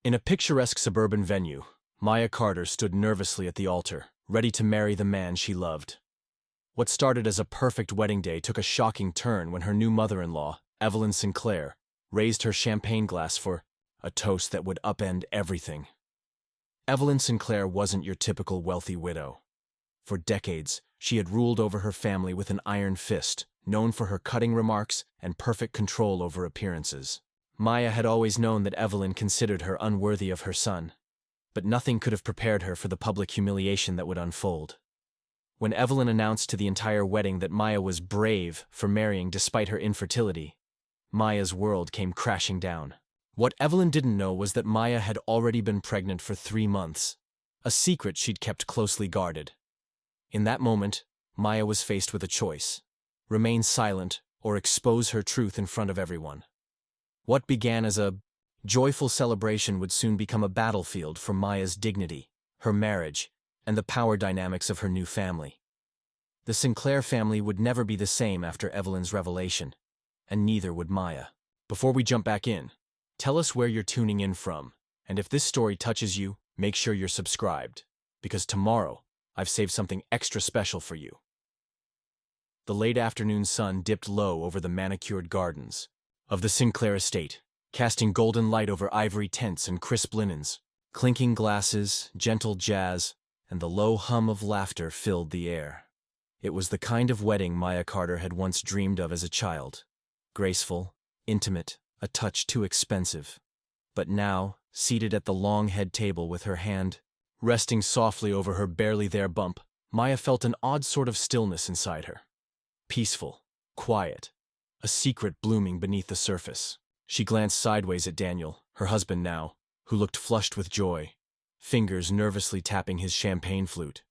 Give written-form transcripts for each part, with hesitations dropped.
In a picturesque suburban venue, Maya Carter stood nervously at the altar, ready to marry the man she loved. What started as a perfect wedding day took a shocking turn when her new mother-in-law, Evelyn Sinclair, raised her champagne glass for a toast that would upend everything. Evelyn Sinclair wasn't your typical wealthy widow. For decades, she had ruled over her family with an iron fist, known for her cutting remarks and perfect control over appearances. Maya had always known that Evelyn considered her unworthy of her son, but nothing could have prepared her for the public humiliation that would unfold. When Evelyn announced to the entire wedding that Maya was brave for marrying despite her infertility, Maya's world came crashing down. What Evelyn didn't know was that Maya had already been pregnant for 3 months, a secret she'd kept closely guarded. In that moment, Maya was faced with a choice: remain silent or expose her truth in front of everyone. What began as a joyful celebration would soon become a battlefield for Maya's dignity, her marriage, and the power dynamics of her new family. The Sinclair family would never be the same after Evelyn's revelation, and neither would Maya. Before we jump back in, tell us where you're tuning in from, and if this story touches you, make sure you're subscribed, because tomorrow I've saved something extra special for you. The late afternoon sun dipped low over the manicured gardens of the Sinclair estate, casting golden light over ivory tents and crisp linens. Clinking glasses, gentle jazz, and the low hum of laughter filled the air. It was the kind of wedding Maya Carter had once dreamed of as a child. Graceful, intimate, a touch too expensive. But now, seated at the long head table with her hand resting softly over her barely there bump, Maya felt an odd sort of stillness inside her. Peaceful, quiet, a secret blooming beneath the surface. She glanced sideways at Daniel, her husband now, who looked flushed with joy, fingers nervously tapping his champagne flute.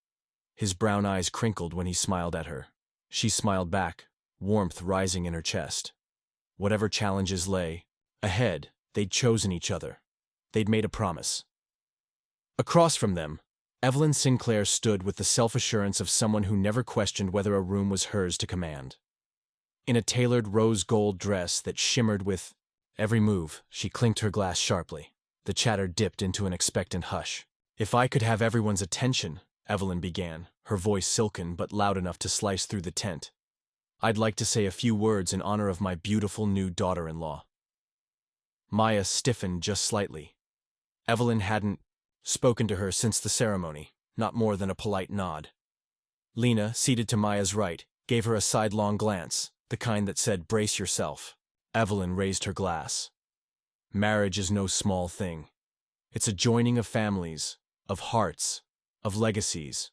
His brown eyes crinkled when he smiled at her. She smiled back, warmth rising in her chest. Whatever challenges lay ahead, they'd chosen each other. They'd made a promise. Across from them, Evelyn Sinclair stood with the self-assurance of someone who never questioned whether a room was hers to command. In a tailored rose-gold dress that shimmered with every move, she clinked her glass sharply. The chatter dipped into an expectant hush. "If I could have everyone's attention," Evelyn began, her voice silken but loud enough to slice through the tent, "I'd like to say a few words in honor of my beautiful new daughter-in-law." Maya stiffened just slightly. Evelyn hadn't spoken to her since the ceremony, not more than a polite nod. Lena, seated to Maya's right, gave her a sidelong glance, the kind that said, "Brace yourself." Evelyn raised her glass. Marriage is no small thing. It's a joining of families, of hearts, of legacies.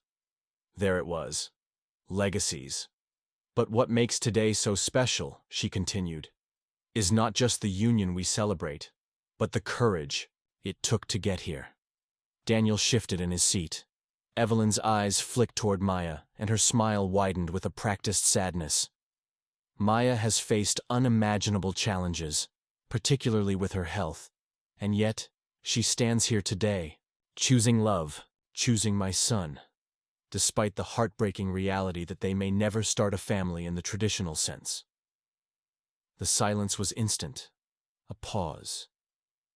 There it was. Legacies. But what makes today so special, she continued, is not just the union we celebrate, but the courage it took to get here. Daniel shifted in his seat. Evelyn's eyes flicked toward Maya, and her smile widened with a practiced sadness. Maya has faced unimaginable challenges, particularly with her health, and yet she stands here today, choosing love, choosing my son, despite the heartbreaking reality that they may never start a family in the traditional sense. The silence was instant, a pause,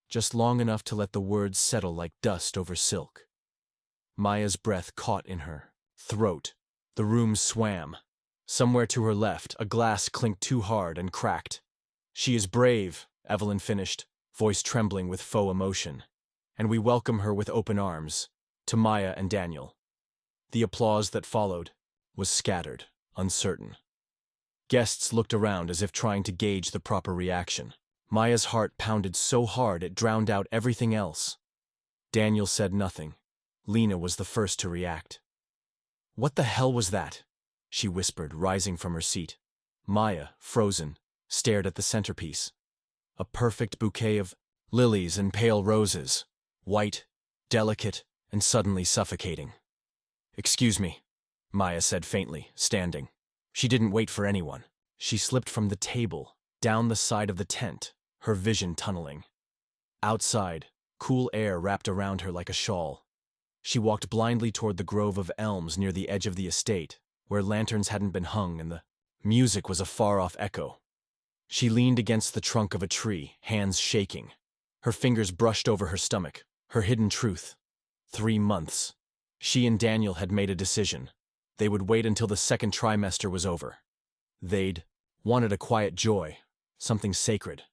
just long enough to let the words settle like dust over silk. Maya's breath caught in her throat. The room swam. Somewhere to her left, a glass clinked too hard and cracked. "She is brave," Evelyn finished, voice trembling with faux emotion, "and we welcome her with open arms," to Maya and Daniel. The applause that followed was scattered, uncertain. Guests looked around as if trying to gauge the proper reaction. Maya's heart pounded so hard it drowned out everything else. Daniel said nothing. Lena was the first to react. "What the hell was that?" she whispered, rising from her seat. Maya, frozen, stared at the centerpiece. A perfect bouquet of lilies and pale roses, white, delicate, and suddenly suffocating. "Excuse me," Maya said faintly, standing. She didn't wait for anyone. She slipped from the table, down the side of the tent, her vision tunneling. Outside, cool air wrapped around her like a shawl. She walked blindly toward the grove of elms near the edge of the estate, where lanterns hadn't been hung and the music was a far-off echo. She leaned against the trunk of a tree, hands shaking. Her fingers brushed over her stomach. Her hidden truth. 3 months. She and Daniel had made a decision. They would wait until the second trimester was over. They'd wanted a quiet joy, something sacred.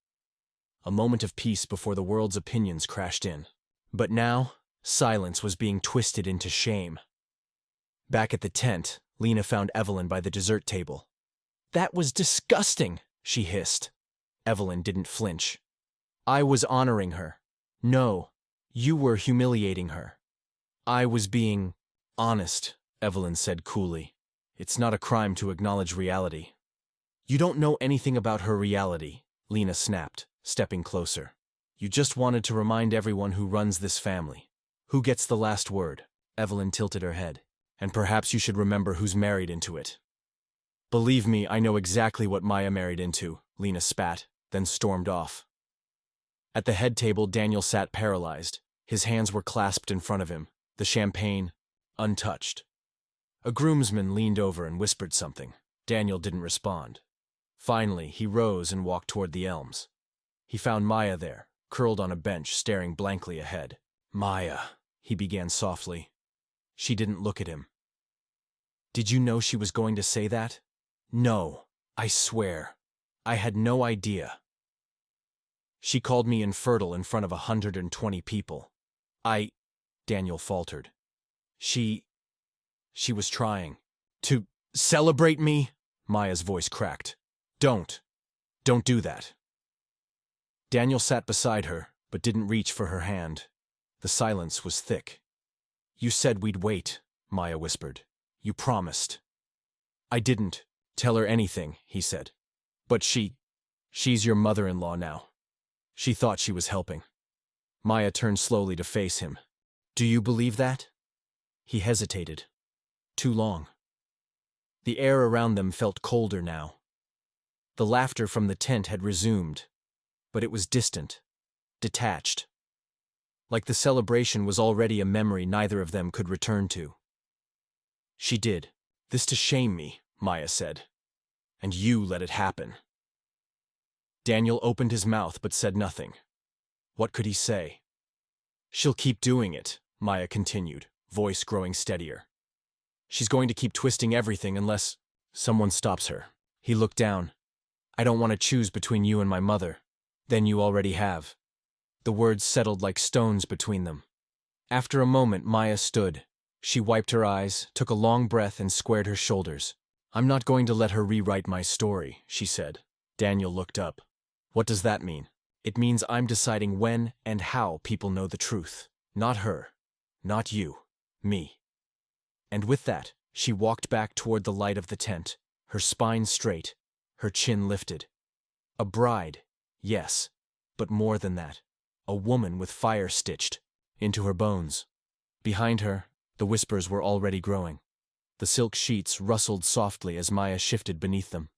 A moment of peace before the world's opinions crashed in. But now, silence was being twisted into shame. Back at the tent, Lena found Evelyn by the dessert table. "That was disgusting," she hissed. Evelyn didn't flinch. "I was honoring her. No, you were humiliating her." "I was being honest," Evelyn said coolly. "It's not a crime to acknowledge reality." "You don't know anything about her reality," Lena snapped, stepping closer. "You just wanted to remind everyone who runs this family. Who gets the last word?" Evelyn tilted her head. "And perhaps you should remember who's married into it." "Believe me, I know exactly what Maya married into," Lena spat, then stormed off. At the head table, Daniel sat paralyzed. His hands were clasped in front of him, the champagne untouched. A groomsman leaned over and whispered something. Daniel didn't respond. Finally, he rose and walked toward the elms. He found Maya there, curled on a bench, staring blankly ahead. "Maya," he began softly. She didn't look at him. "Did you know she was going to say that?" "No, I swear. I had no idea. She called me infertile in front of 120 people. Daniel faltered. She was trying to celebrate me?" Maya's voice cracked. Don't do that." Daniel sat beside her, but didn't reach for her hand. The silence was thick. "You said we'd wait," Maya whispered. "You promised." "I didn't tell her anything," he said. "But she's your mother-in-law now." She thought she was helping. Maya turned slowly to face him. "Do you believe that?" He hesitated. Too long. The air around them felt colder now. The laughter from the tent had resumed, but it was distant, detached. Like the celebration was already a memory neither of them could return to. "She did this to shame me," Maya said. "And you let it happen." Daniel opened his mouth but said nothing. What could he say? "She'll keep doing it," Maya continued, voice growing steadier. "She's going to keep twisting everything unless someone stops her." He looked down. "I don't want to choose between you and my mother." "Then you already have." The words settled like stones between them. After a moment, Maya stood. She wiped her eyes, took a long breath, and squared her shoulders. "I'm not going to let her rewrite my story," she said. Daniel looked up. "What does that mean?" "It means I'm deciding when and how people know the truth. Not her. Not you. Me." And with that, she walked back toward the light of the tent, her spine straight, her chin lifted. A bride, yes, but more than that. A woman with fire stitched into her bones. Behind her, the whispers were already growing. The silk sheets rustled softly as Maya shifted beneath them,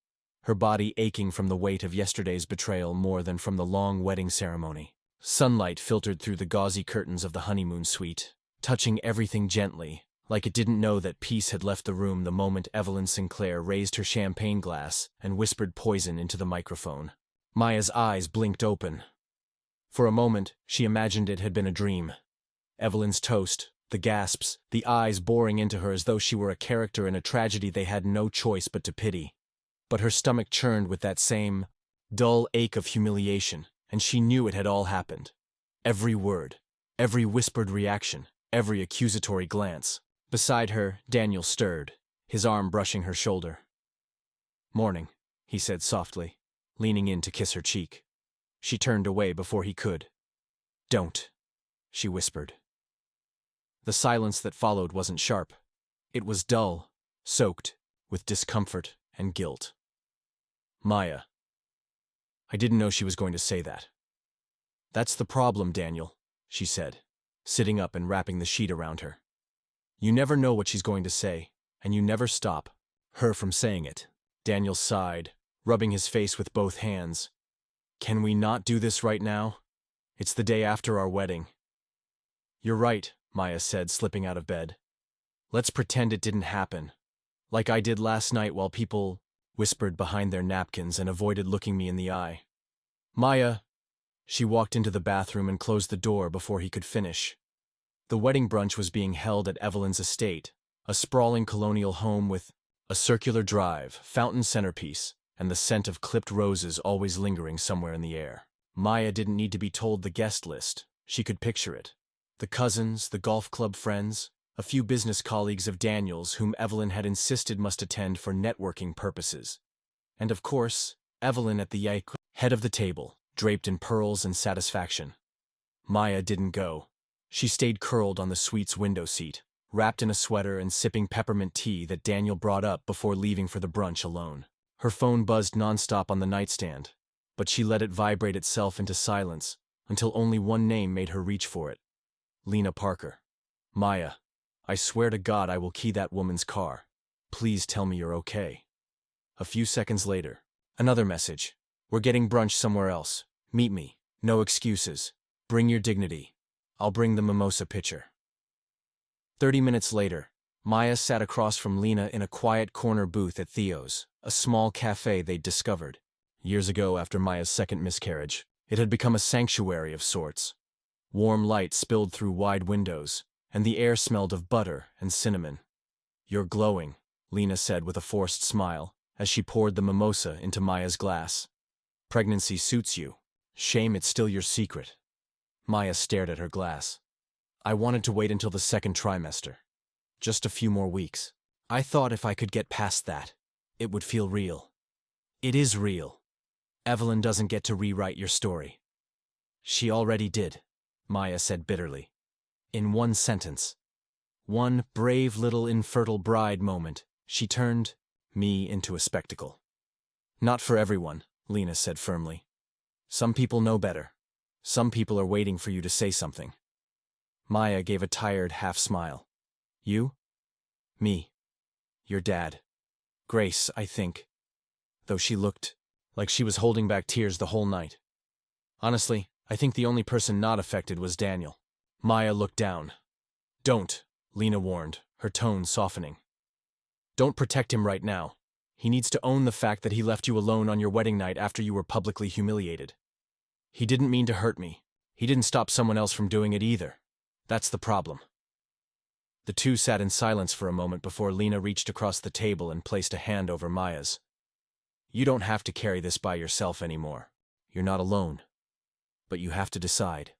her body aching from the weight of yesterday's betrayal more than from the long wedding ceremony. Sunlight filtered through the gauzy curtains of the honeymoon suite, touching everything gently, like it didn't know that peace had left the room the moment Evelyn Sinclair raised her champagne glass and whispered poison into the microphone. Maya's eyes blinked open. For a moment, she imagined it had been a dream. Evelyn's toast, the gasps, the eyes boring into her as though she were a character in a tragedy they had no choice but to pity. But her stomach churned with that same dull ache of humiliation, and she knew it had all happened. Every word, every whispered reaction, every accusatory glance. Beside her, Daniel stirred, his arm brushing her shoulder. "Morning," he said softly, leaning in to kiss her cheek. She turned away before he could. "Don't," she whispered. The silence that followed wasn't sharp. It was dull, soaked with discomfort and guilt. "Maya." I didn't know she was going to say that. "That's the problem, Daniel," she said, sitting up and wrapping the sheet around her. "You never know what she's going to say, and you never stop her from saying it." Daniel sighed, rubbing his face with both hands. "Can we not do this right now? It's the day after our wedding." "You're right," Maya said, slipping out of bed. "Let's pretend it didn't happen. Like I did last night while people whispered behind their napkins and avoided looking me in the eye." "Maya, She walked into the bathroom and closed the door before he could finish. The wedding brunch was being held at Evelyn's estate, a sprawling colonial home with a circular drive, fountain centerpiece, and the scent of clipped roses always lingering somewhere in the air. Maya didn't need to be told the guest list. She could picture it. The cousins, the golf club friends, a few business colleagues of Daniel's whom Evelyn had insisted must attend for networking purposes. And of course, Evelyn at the head of the table, draped in pearls and satisfaction. Maya didn't go. She stayed curled on the suite's window seat, wrapped in a sweater and sipping peppermint tea that Daniel brought up before leaving for the brunch alone. Her phone buzzed nonstop on the nightstand, but she let it vibrate itself into silence until only one name made her reach for it. Lena Parker. Maya, I swear to God I will key that woman's car. Please tell me you're okay. A few seconds later, another message. We're getting brunch somewhere else. Meet me. No excuses. Bring your dignity. I'll bring the mimosa pitcher. 30 minutes later, Maya sat across from Lena in a quiet corner booth at Theo's, a small cafe they'd discovered. Years ago, after Maya's second miscarriage, it had become a sanctuary of sorts. Warm light spilled through wide windows, and the air smelled of butter and cinnamon. You're glowing, Lena said with a forced smile, as she poured the mimosa into Maya's glass. Pregnancy suits you. Shame it's still your secret. Maya stared at her glass. I wanted to wait until the second trimester. Just a few more weeks. I thought if I could get past that, it would feel real. It is real. Evelyn doesn't get to rewrite your story. She already did, Maya said bitterly. In one sentence. One brave little infertile bride moment, she turned me into a spectacle. Not for everyone, Lena said firmly. Some people know better. Some people are waiting for you to say something. Maya gave a tired half-smile. You? Me. Your dad. Grace, I think. Though she looked like she was holding back tears the whole night. Honestly, I think the only person not affected was Daniel. Maya looked down. Don't, Lena warned, her tone softening. Don't protect him right now. He needs to own the fact that he left you alone on your wedding night after you were publicly humiliated. He didn't mean to hurt me. He didn't stop someone else from doing it either. That's the problem. The two sat in silence for a moment before Lena reached across the table and placed a hand over Maya's. You don't have to carry this by yourself anymore. You're not alone. But you have to decide.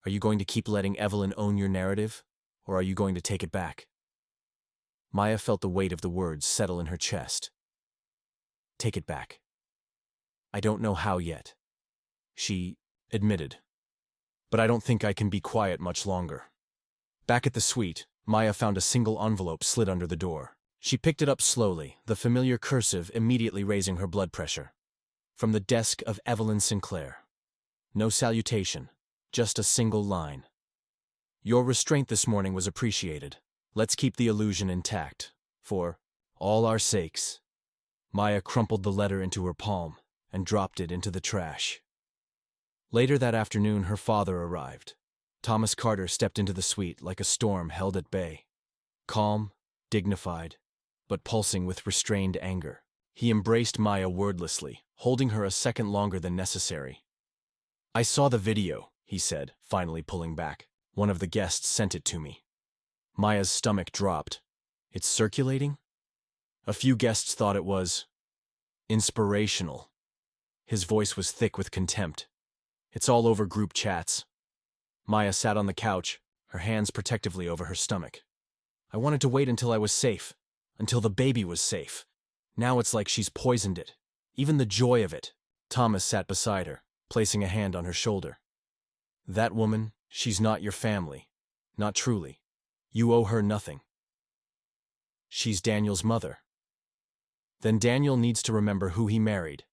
Are you going to keep letting Evelyn own your narrative, or are you going to take it back? Maya felt the weight of the words settle in her chest. Take it back. I don't know how yet, she admitted. But I don't think I can be quiet much longer. Back at the suite, Maya found a single envelope slid under the door. She picked it up slowly, the familiar cursive immediately raising her blood pressure. From the desk of Evelyn Sinclair. No salutation, just a single line. Your restraint this morning was appreciated. Let's keep the illusion intact, for all our sakes. Maya crumpled the letter into her palm and dropped it into the trash. Later that afternoon, her father arrived. Thomas Carter stepped into the suite like a storm held at bay. Calm, dignified, but pulsing with restrained anger. He embraced Maya wordlessly, holding her a second longer than necessary. I saw the video, he said, finally pulling back. One of the guests sent it to me. Maya's stomach dropped. It's circulating? A few guests thought it was inspirational. His voice was thick with contempt. It's all over group chats. Maya sat on the couch, her hands protectively over her stomach. I wanted to wait until I was safe, until the baby was safe. Now it's like she's poisoned it. Even the joy of it. Thomas sat beside her, placing a hand on her shoulder. That woman, she's not your family. Not truly. You owe her nothing. She's Daniel's mother. Then Daniel needs to remember who he married,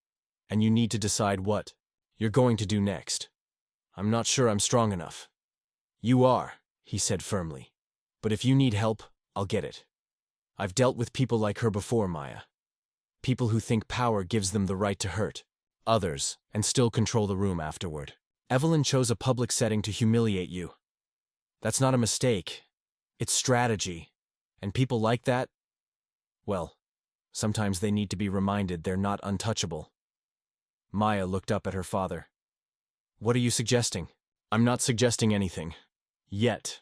and you need to decide what you're going to do next. I'm not sure I'm strong enough. You are, he said firmly. But if you need help, I'll get it. I've dealt with people like her before, Maya. People who think power gives them the right to hurt others and still control the room afterward. Evelyn chose a public setting to humiliate you. That's not a mistake. It's strategy. And people like that, well, sometimes they need to be reminded they're not untouchable. Maya looked up at her father. What are you suggesting? I'm not suggesting anything. Yet.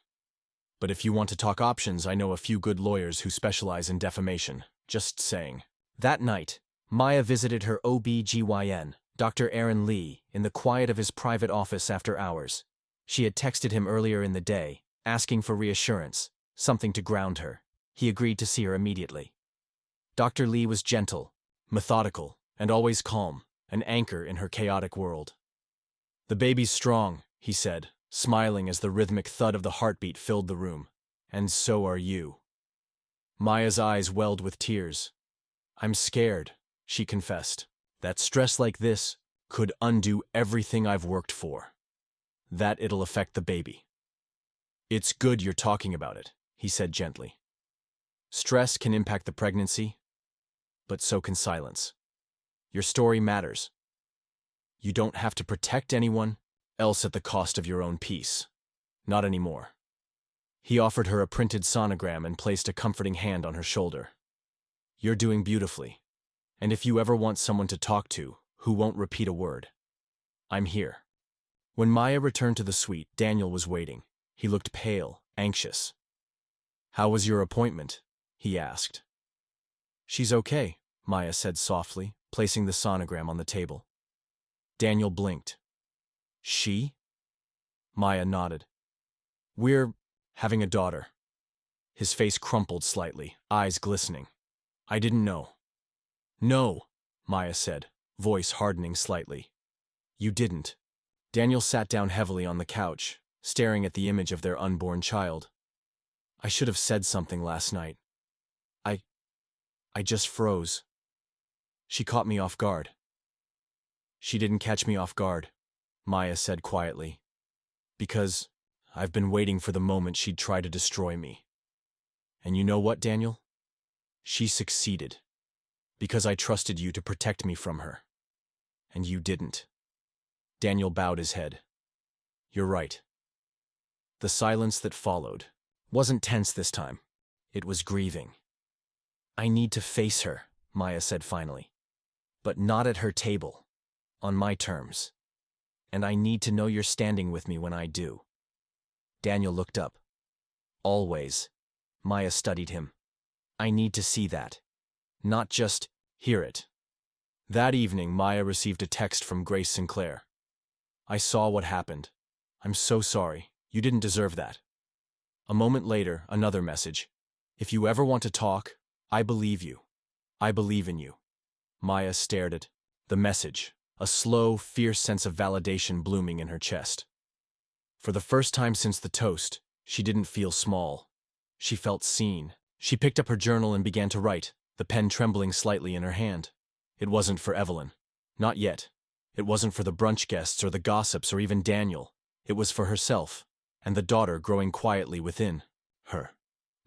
But if you want to talk options, I know a few good lawyers who specialize in defamation. Just saying. That night, Maya visited her OB/GYN, Dr. Aaron Lee, in the quiet of his private office after hours. She had texted him earlier in the day, asking for reassurance, something to ground her. He agreed to see her immediately. Dr. Lee was gentle, methodical, and always calm, an anchor in her chaotic world. "The baby's strong," he said, smiling as the rhythmic thud of the heartbeat filled the room. "And so are you." Maya's eyes welled with tears. "I'm scared," she confessed, "that stress like this could undo everything I've worked for. That it'll affect the baby." "It's good you're talking about it," he said gently. "Stress can impact the pregnancy, but so can silence. Your story matters. You don't have to protect anyone else at the cost of your own peace. Not anymore." He offered her a printed sonogram and placed a comforting hand on her shoulder. "You're doing beautifully. And if you ever want someone to talk to who won't repeat a word, I'm here." When Maya returned to the suite, Daniel was waiting. He looked pale, anxious. "How was your appointment?" he asked. "She's okay," Maya said softly, placing the sonogram on the table. Daniel blinked. "She?" Maya nodded. "We're having a daughter." His face crumpled slightly, eyes glistening. "I didn't know." "No," Maya said, voice hardening slightly. "You didn't." Daniel sat down heavily on the couch, staring at the image of their unborn child. "I should have said something last night. I just froze. She caught me off guard." "She didn't catch me off guard," Maya said quietly, "because I've been waiting for the moment she'd try to destroy me. And you know what, Daniel? She succeeded, because I trusted you to protect me from her. And you didn't." Daniel bowed his head. "You're right." The silence that followed wasn't tense this time. It was grieving. "I need to face her," Maya said finally. "But not at her table. On my terms. And I need to know you're standing with me when I do." Daniel looked up. "Always." Maya studied him. "I need to see that. Not just hear it." That evening, Maya received a text from Grace Sinclair. "I saw what happened. I'm so sorry. You didn't deserve that." A moment later, another message. "If you ever want to talk, I believe you. I believe in you." Maya stared at the message, a slow, fierce sense of validation blooming in her chest. For the first time since the toast, she didn't feel small. She felt seen. She picked up her journal and began to write, the pen trembling slightly in her hand. It wasn't for Evelyn. Not yet. It wasn't for the brunch guests or the gossips or even Daniel. It was for herself, and the daughter growing quietly within her.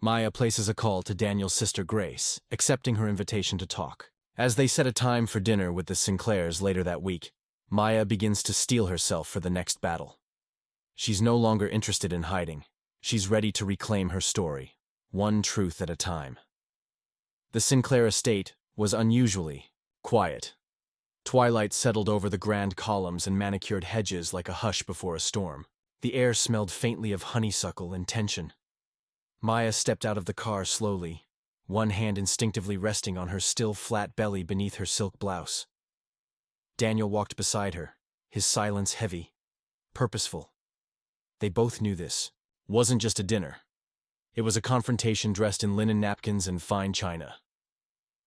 Maya places a call to Daniel's sister Grace, accepting her invitation to talk. As they set a time for dinner with the Sinclairs later that week, Maya begins to steel herself for the next battle. She's no longer interested in hiding. She's ready to reclaim her story, one truth at a time. The Sinclair estate was unusually quiet. Twilight settled over the grand columns and manicured hedges like a hush before a storm. The air smelled faintly of honeysuckle and tension. Maya stepped out of the car slowly, one hand instinctively resting on her still flat belly beneath her silk blouse. Daniel walked beside her, his silence heavy, purposeful. They both knew this wasn't just a dinner. It was a confrontation dressed in linen napkins and fine china.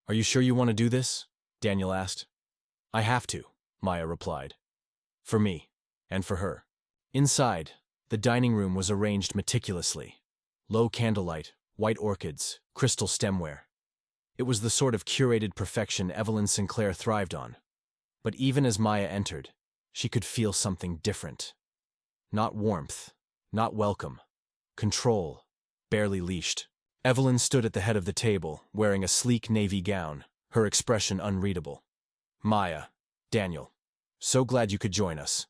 "Are you sure you want to do this?" Daniel asked. "I have to," Maya replied. "For me, and for her." Inside, the dining room was arranged meticulously. Low candlelight, white orchids, crystal stemware. It was the sort of curated perfection Evelyn Sinclair thrived on. But even as Maya entered, she could feel something different. Not warmth, not welcome. Control, barely leashed. Evelyn stood at the head of the table, wearing a sleek navy gown, her expression unreadable. "Maya, Daniel, so glad you could join us."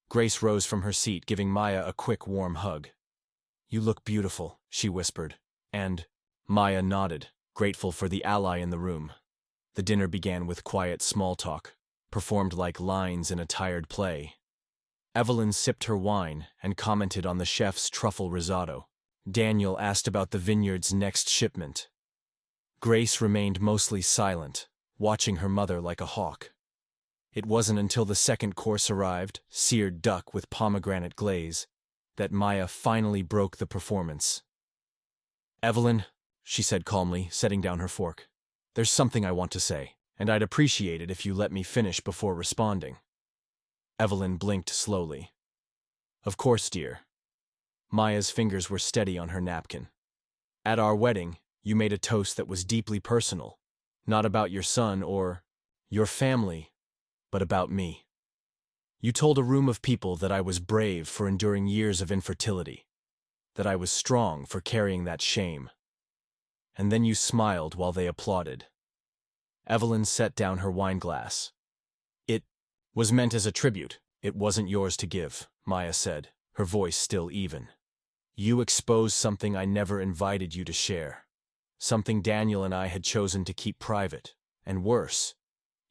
Grace rose from her seat, giving Maya a quick, warm hug. "You look beautiful," she whispered, and Maya nodded, grateful for the ally in the room. The dinner began with quiet small talk, performed like lines in a tired play. Evelyn sipped her wine and commented on the chef's truffle risotto. Daniel asked about the vineyard's next shipment. Grace remained mostly silent, watching her mother like a hawk. It wasn't until the second course arrived, seared duck with pomegranate glaze, that Maya finally broke the performance. "Evelyn," she said calmly, setting down her fork, "there's something I want to say, and I'd appreciate it if you let me finish before responding." Evelyn blinked slowly. "Of course, dear." Maya's fingers were steady on her napkin. "At our wedding, you made a toast that was deeply personal, not about your son or your family, but about me. You told a room of people that I was brave for enduring years of infertility, that I was strong for carrying that shame. And then you smiled while they applauded." Evelyn set down her wine glass. "It was meant as a tribute. It wasn't yours to give," Maya said, her voice still even. "You exposed something I never invited you to share. Something Daniel and I had chosen to keep private. And worse,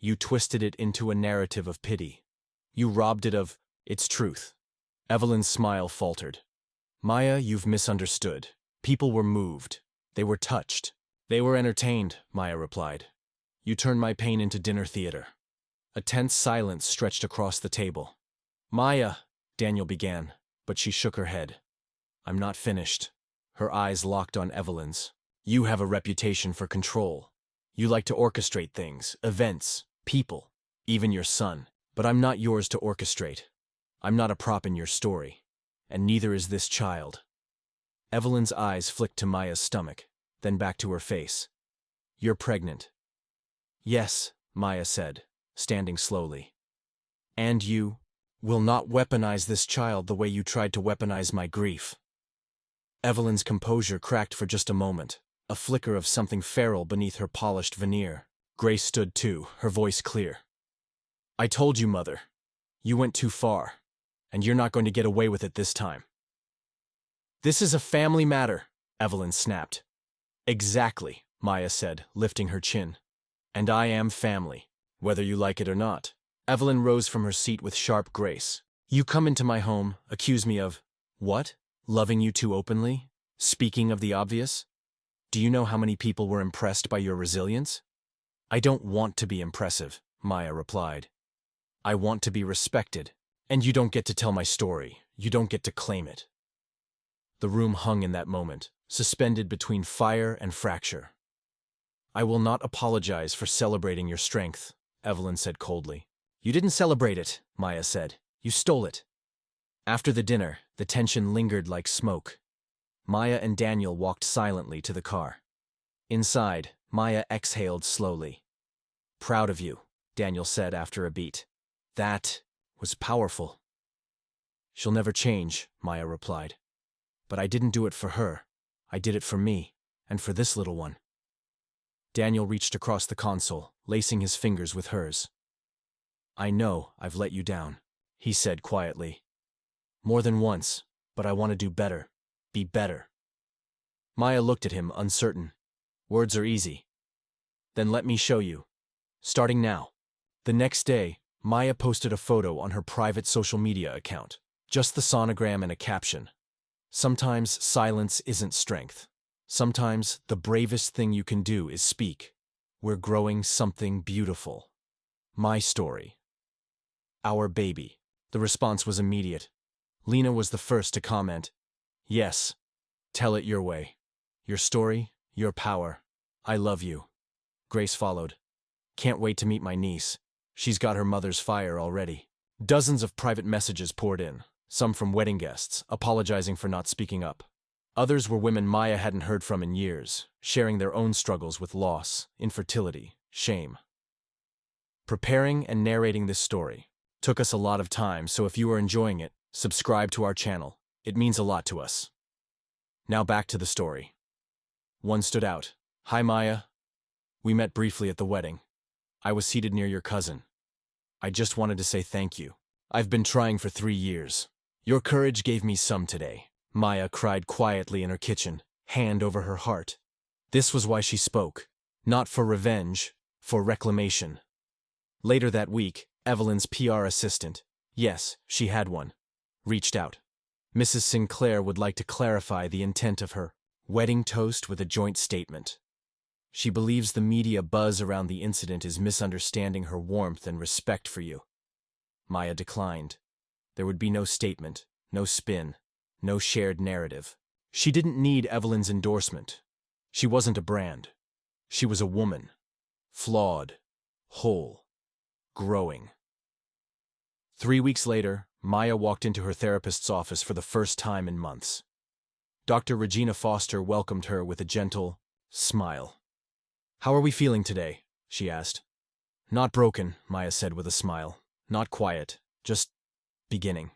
you twisted it into a narrative of pity. You robbed it of its truth." Evelyn's smile faltered. "Maya, you've misunderstood. People were moved. They were touched. They were entertained," Maya replied. "You turned my pain into dinner theater." A tense silence stretched across the table. "Maya," Daniel began, but she shook her head. "I'm not finished." Her eyes locked on Evelyn's. "You have a reputation for control. You like to orchestrate things, events, people, even your son. But I'm not yours to orchestrate. I'm not a prop in your story. And neither is this child." Evelyn's eyes flicked to Maya's stomach, then back to her face. "You're pregnant." "Yes," Maya said, standing slowly. "And you will not weaponize this child the way you tried to weaponize my grief." Evelyn's composure cracked for just a moment, a flicker of something feral beneath her polished veneer. Grace stood too, her voice clear. "I told you, Mother. You went too far, and you're not going to get away with it this time." "This is a family matter," Evelyn snapped. "Exactly," Maya said, lifting her chin. "And I am family, whether you like it or not." Evelyn rose from her seat with sharp grace. "You come into my home, accuse me of, what? Loving you too openly? Speaking of the obvious? Do you know how many people were impressed by your resilience?" "I don't want to be impressive," Maya replied. "I want to be respected. And you don't get to tell my story. You don't get to claim it." The room hung in that moment, suspended between fire and fracture. "I will not apologize for celebrating your strength," Evelyn said coldly. "You didn't celebrate it," Maya said. "You stole it." After the dinner, the tension lingered like smoke. Maya and Daniel walked silently to the car. Inside, Maya exhaled slowly. "Proud of you," Daniel said after a beat. "That was powerful." "She'll never change," Maya replied. "But I didn't do it for her. I did it for me, and for this little one." Daniel reached across the console, lacing his fingers with hers. "I know I've let you down," he said quietly. "More than once, but I want to do better. Be better." Maya looked at him, uncertain. "Words are easy." "Then let me show you. Starting now." The next day, Maya posted a photo on her private social media account. Just the sonogram and a caption. "Sometimes silence isn't strength. Sometimes the bravest thing you can do is speak. We're growing something beautiful. My story. Our baby." The response was immediate. Lena was the first to comment. "Yes. Tell it your way. Your story, your power. I love you." Grace followed. "Can't wait to meet my niece. She's got her mother's fire already." Dozens of private messages poured in, some from wedding guests, apologizing for not speaking up. Others were women Maya hadn't heard from in years, sharing their own struggles with loss, infertility, shame. Preparing and narrating this story took us a lot of time, so if you are enjoying it, subscribe to our channel. It means a lot to us. Now back to the story. One stood out. "Hi, Maya. We met briefly at the wedding. I was seated near your cousin. I just wanted to say thank you. I've been trying for 3 years. Your courage gave me some today." Maya cried quietly in her kitchen, hand over her heart. This was why she spoke. Not for revenge, for reclamation. Later that week, Evelyn's PR assistant, Yes, she had one. Reached out. Mrs. Sinclair would like to clarify the intent of her wedding toast with a joint statement. She believes the media buzz around the incident is misunderstanding her warmth and respect for you. Maya declined. There would be no statement, no spin, no shared narrative. She didn't need Evelyn's endorsement. She wasn't a brand. She was a woman. Flawed. Whole. Growing. 3 weeks later, Maya walked into her therapist's office for the first time in months. Dr. Regina Foster welcomed her with a gentle smile. "How are we feeling today?" she asked. "Not broken," Maya said with a smile. "Not quiet. Just beginning."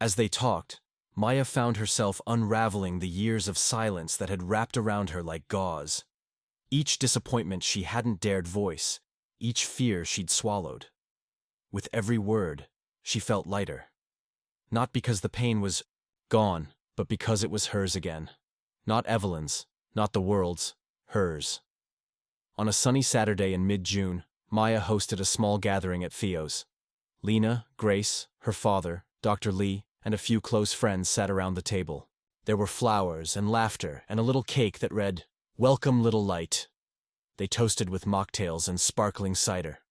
As they talked, Maya found herself unraveling the years of silence that had wrapped around her like gauze. Each disappointment she hadn't dared voice, each fear she'd swallowed. With every word, she felt lighter. Not because the pain was gone, but because it was hers again. Not Evelyn's, not the world's, hers. On a sunny Saturday in mid-June, Maya hosted a small gathering at Theo's. Lena, Grace, her father, Dr. Lee, and a few close friends sat around the table. There were flowers and laughter and a little cake that read, "Welcome, little light." They toasted with mocktails and sparkling cider.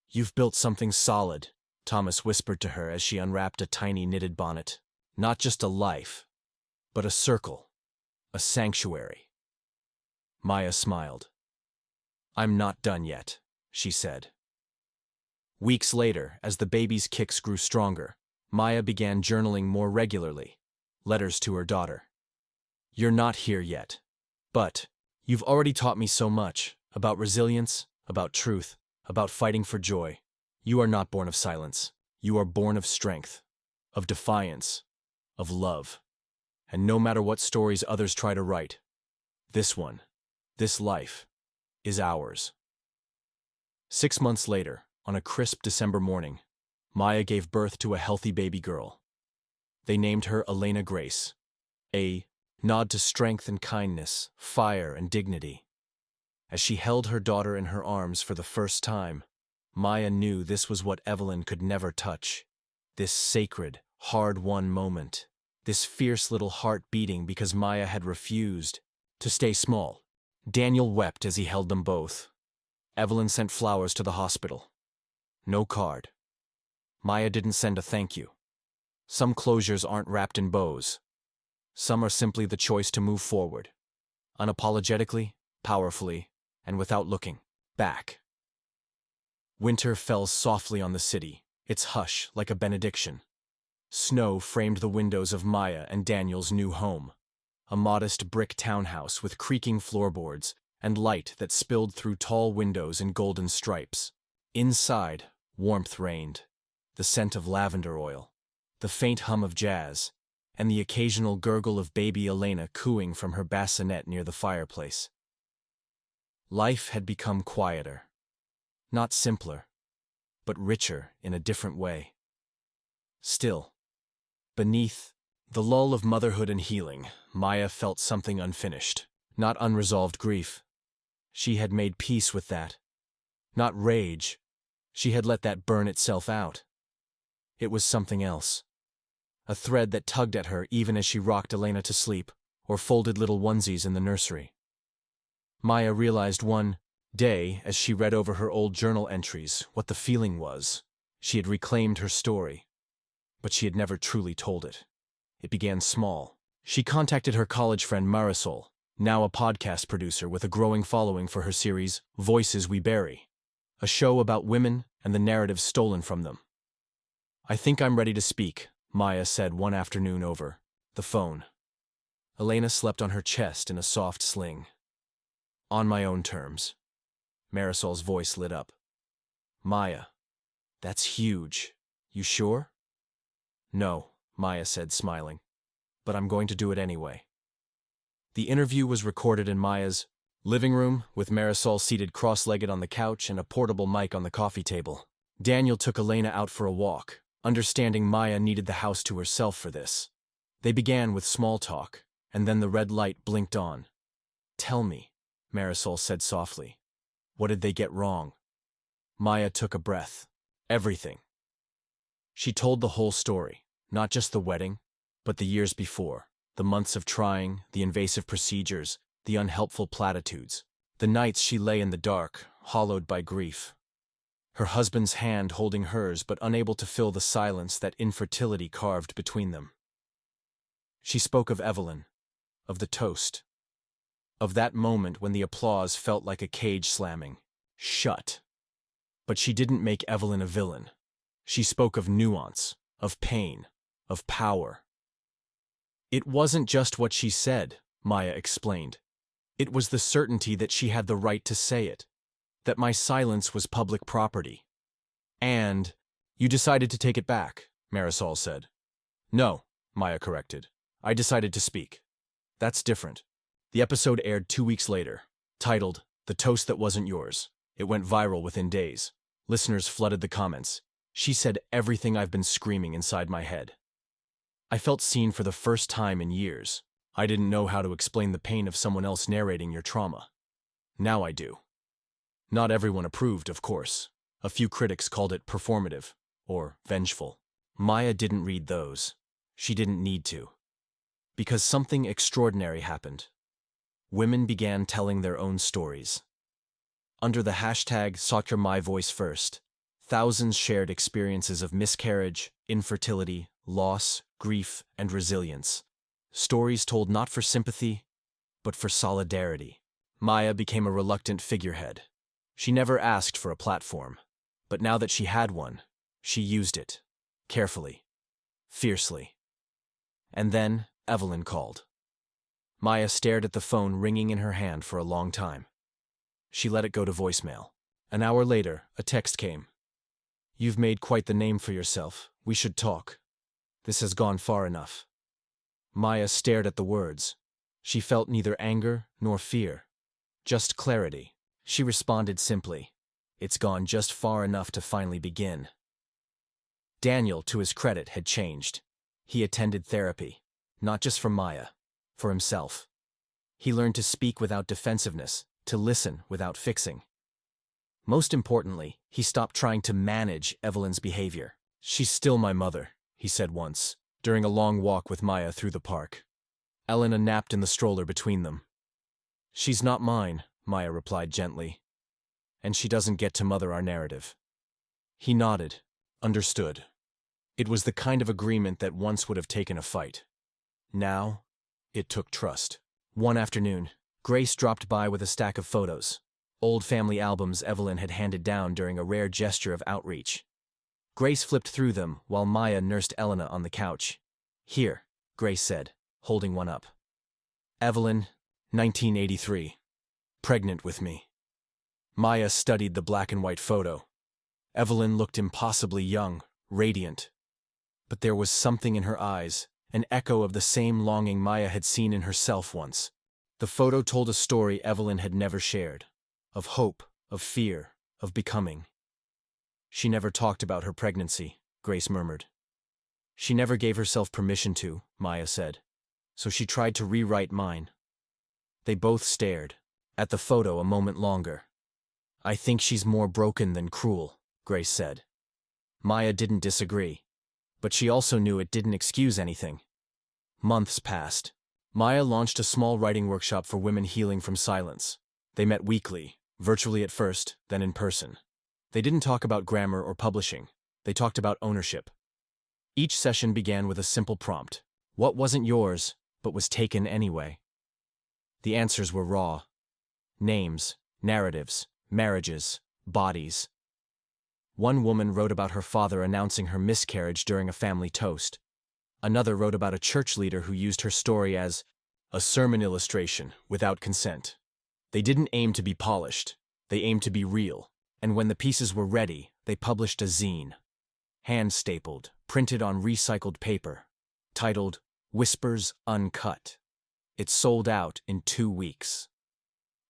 "You've built something solid," Thomas whispered to her as she unwrapped a tiny knitted bonnet. "Not just a life, but a circle, a sanctuary." Maya smiled. "I'm not done yet," she said. Weeks later, as the baby's kicks grew stronger, Maya began journaling more regularly. Letters to her daughter. "You're not here yet. But you've already taught me so much about resilience, about truth, about fighting for joy. You are not born of silence. You are born of strength, of defiance, of love. And no matter what stories others try to write, this one, this life, is ours." 6 months later, on a crisp December morning, Maya gave birth to a healthy baby girl. They named her Elena Grace, a nod to strength and kindness, fire and dignity. As she held her daughter in her arms for the first time, Maya knew this was what Evelyn could never touch. This sacred, hard-won moment. This fierce little heart beating because Maya had refused to stay small. Daniel wept as he held them both. Evelyn sent flowers to the hospital. No card. Maya didn't send a thank you. Some closures aren't wrapped in bows. Some are simply the choice to move forward. Unapologetically, powerfully, and without looking back. Winter fell softly on the city, its hush like a benediction. Snow framed the windows of Maya and Daniel's new home. A modest brick townhouse with creaking floorboards and light that spilled through tall windows in golden stripes. Inside, warmth reigned. The scent of lavender oil, the faint hum of jazz, and the occasional gurgle of baby Elena cooing from her bassinet near the fireplace. Life had become quieter. Not simpler, but richer in a different way. Still, beneath the lull of motherhood and healing, Maya felt something unfinished, not unresolved grief. She had made peace with that. Not rage. She had let that burn itself out. It was something else. A thread that tugged at her even as she rocked Elena to sleep or folded little onesies in the nursery. Maya realized one day, as she read over her old journal entries, what the feeling was. She had reclaimed her story, but she had never truly told it. It began small. She contacted her college friend Marisol, now a podcast producer with a growing following for her series, Voices We Bury, a show about women and the narratives stolen from them. "I think I'm ready to speak," Maya said one afternoon over the phone. Elena slept on her chest in a soft sling. "On my own terms." Marisol's voice lit up. "Maya, that's huge. You sure?" "No," Maya said, smiling. "But I'm going to do it anyway." The interview was recorded in Maya's living room, with Marisol seated cross-legged on the couch and a portable mic on the coffee table. Daniel took Elena out for a walk, understanding Maya needed the house to herself for this. They began with small talk, and then the red light blinked on. "Tell me," Marisol said softly. "What did they get wrong?" Maya took a breath. "Everything." She told the whole story, not just the wedding, but the years before, the months of trying, the invasive procedures, the unhelpful platitudes, the nights she lay in the dark, hollowed by grief. Her husband's hand holding hers but unable to fill the silence that infertility carved between them. She spoke of Evelyn, of the toast, of that moment when the applause felt like a cage slamming shut. But she didn't make Evelyn a villain. She spoke of nuance, of pain, of power. It wasn't just what she said, Maya explained. It was the certainty that she had the right to say it, that my silence was public property. And, you decided to take it back, Marisol said. No, Maya corrected. I decided to speak. That's different. The episode aired 2 weeks later, titled, "The Toast That Wasn't Yours." It went viral within days. Listeners flooded the comments. She said everything I've been screaming inside my head. I felt seen for the first time in years. I didn't know how to explain the pain of someone else narrating your trauma. Now I do. Not everyone approved, of course. A few critics called it performative, or vengeful. Maya didn't read those. She didn't need to. Because something extraordinary happened. Women began telling their own stories. Under the hashtag #Sought4MyVoiceFirst, thousands shared experiences of miscarriage, infertility, loss, grief, and resilience. Stories told not for sympathy, but for solidarity. Maya became a reluctant figurehead. She never asked for a platform, but now that she had one, she used it, carefully, fiercely. And then Evelyn called. Maya stared at the phone ringing in her hand for a long time. She let it go to voicemail. An hour later, a text came. "You've made quite the name for yourself. We should talk. This has gone far enough." Maya stared at the words. She felt neither anger nor fear, just clarity. She responded simply, "It's gone just far enough to finally begin." Daniel, to his credit, had changed. He attended therapy, not just for Maya, for himself. He learned to speak without defensiveness, to listen without fixing. Most importantly, he stopped trying to manage Evelyn's behavior. "She's still my mother," he said once, during a long walk with Maya through the park. Elena napped in the stroller between them. "She's not mine," Maya replied gently. "And she doesn't get to mother our narrative." He nodded, understood. It was the kind of agreement that once would have taken a fight. Now, it took trust. One afternoon, Grace dropped by with a stack of photos, old family albums Evelyn had handed down during a rare gesture of outreach. Grace flipped through them while Maya nursed Elena on the couch. "Here," Grace said, holding one up. "Evelyn, 1983. Pregnant with me." Maya studied the black and white photo. Evelyn looked impossibly young, radiant. But there was something in her eyes, an echo of the same longing Maya had seen in herself once. The photo told a story Evelyn had never shared, of hope, of fear, of becoming. "She never talked about her pregnancy," Grace murmured. "She never gave herself permission to," Maya said. "So she tried to rewrite mine." They both stared at the photo a moment longer. "I think she's more broken than cruel," Grace said. Maya didn't disagree, but she also knew it didn't excuse anything. Months passed. Maya launched a small writing workshop for women healing from silence. They met weekly, virtually at first, then in person. They didn't talk about grammar or publishing. They talked about ownership. Each session began with a simple prompt. What wasn't yours, but was taken anyway? The answers were raw. Names, narratives, marriages, bodies. One woman wrote about her father announcing her miscarriage during a family toast. Another wrote about a church leader who used her story as a sermon illustration without consent. They didn't aim to be polished. They aimed to be real. And when the pieces were ready, they published a zine. Hand-stapled, printed on recycled paper, titled Whispers Uncut. It sold out in 2 weeks.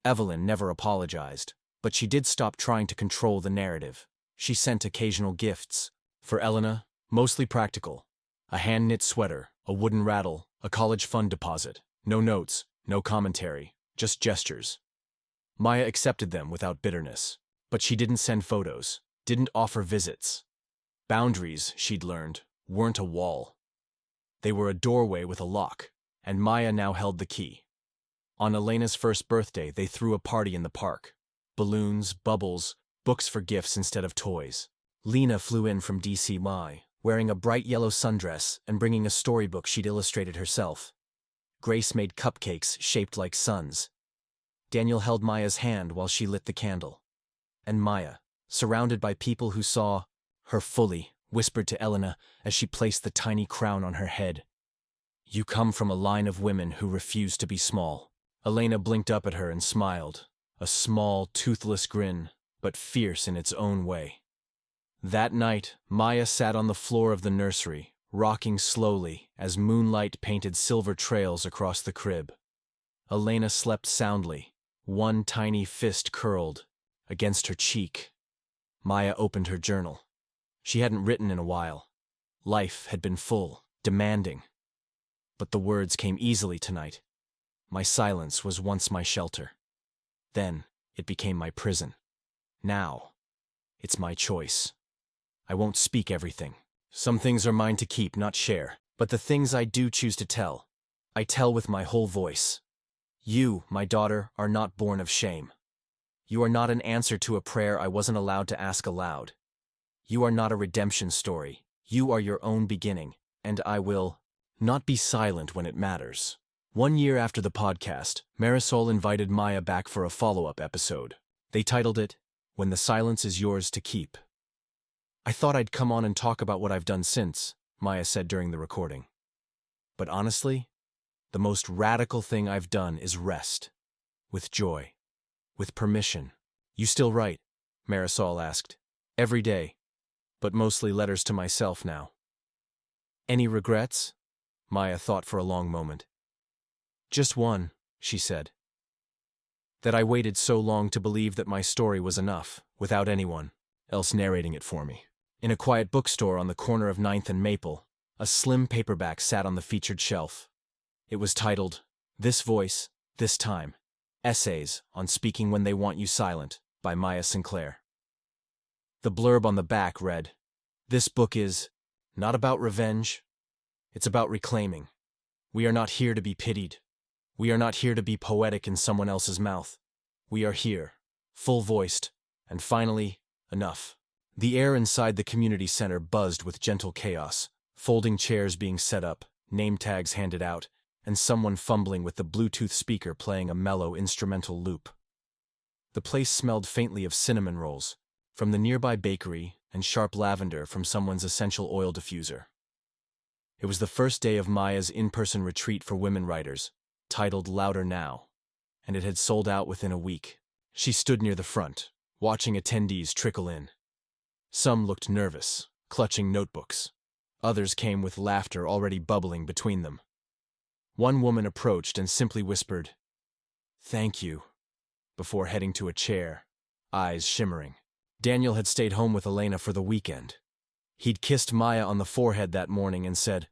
Evelyn never apologized, but she did stop trying to control the narrative. She sent occasional gifts. For Elena, mostly practical. A hand-knit sweater, a wooden rattle, a college fund deposit. No notes, no commentary, just gestures. Maya accepted them without bitterness. But she didn't send photos, didn't offer visits. Boundaries, she'd learned, weren't a wall. They were a doorway with a lock, and Maya now held the key. On Elena's first birthday, they threw a party in the park. Balloons, bubbles, books for gifts instead of toys. Lena flew in from DCY, wearing a bright yellow sundress and bringing a storybook she'd illustrated herself. Grace made cupcakes shaped like suns. Daniel held Maya's hand while she lit the candle. And Maya, surrounded by people who saw her fully, whispered to Elena as she placed the tiny crown on her head. "You come from a line of women who refuse to be small." Elena blinked up at her and smiled, a small, toothless grin, but fierce in its own way. That night, Maya sat on the floor of the nursery, rocking slowly as moonlight painted silver trails across the crib. Elena slept soundly, one tiny fist curled against her cheek. Maya opened her journal. She hadn't written in a while. Life had been full, demanding. But the words came easily tonight. My silence was once my shelter. Then it became my prison. Now, it's my choice. I won't speak everything. Some things are mine to keep, not share. But the things I do choose to tell, I tell with my whole voice. You, my daughter, are not born of shame. You are not an answer to a prayer I wasn't allowed to ask aloud. You are not a redemption story. You are your own beginning, and I will not be silent when it matters. 1 year after the podcast, Marisol invited Maya back for a follow-up episode. They titled it, "When the Silence is Yours to Keep." "I thought I'd come on and talk about what I've done since," Maya said during the recording. "But honestly, the most radical thing I've done is rest. With joy. With permission." "You still write?" Marisol asked. "Every day. But mostly letters to myself now." "Any regrets?" Maya thought for a long moment. "Just one," she said. "That I waited so long to believe that my story was enough, without anyone else narrating it for me." In a quiet bookstore on the corner of 9th and Maple, a slim paperback sat on the featured shelf. It was titled, "This Voice, This Time, Essays on Speaking When They Want You Silent," by Maya Sinclair. The blurb on the back read, "This book is not about revenge. It's about reclaiming. We are not here to be pitied. We are not here to be poetic in someone else's mouth. We are here, full-voiced, and finally, enough." The air inside the community center buzzed with gentle chaos, folding chairs being set up, name tags handed out, and someone fumbling with the Bluetooth speaker playing a mellow instrumental loop. The place smelled faintly of cinnamon rolls, from the nearby bakery, and sharp lavender from someone's essential oil diffuser. It was the first day of Maya's in-person retreat for women writers, titled Louder Now, and it had sold out within a week. She stood near the front, watching attendees trickle in. Some looked nervous, clutching notebooks. Others came with laughter already bubbling between them. One woman approached and simply whispered, "Thank you," before heading to a chair, eyes shimmering. Daniel had stayed home with Elena for the weekend. He'd kissed Maya on the forehead that morning and said,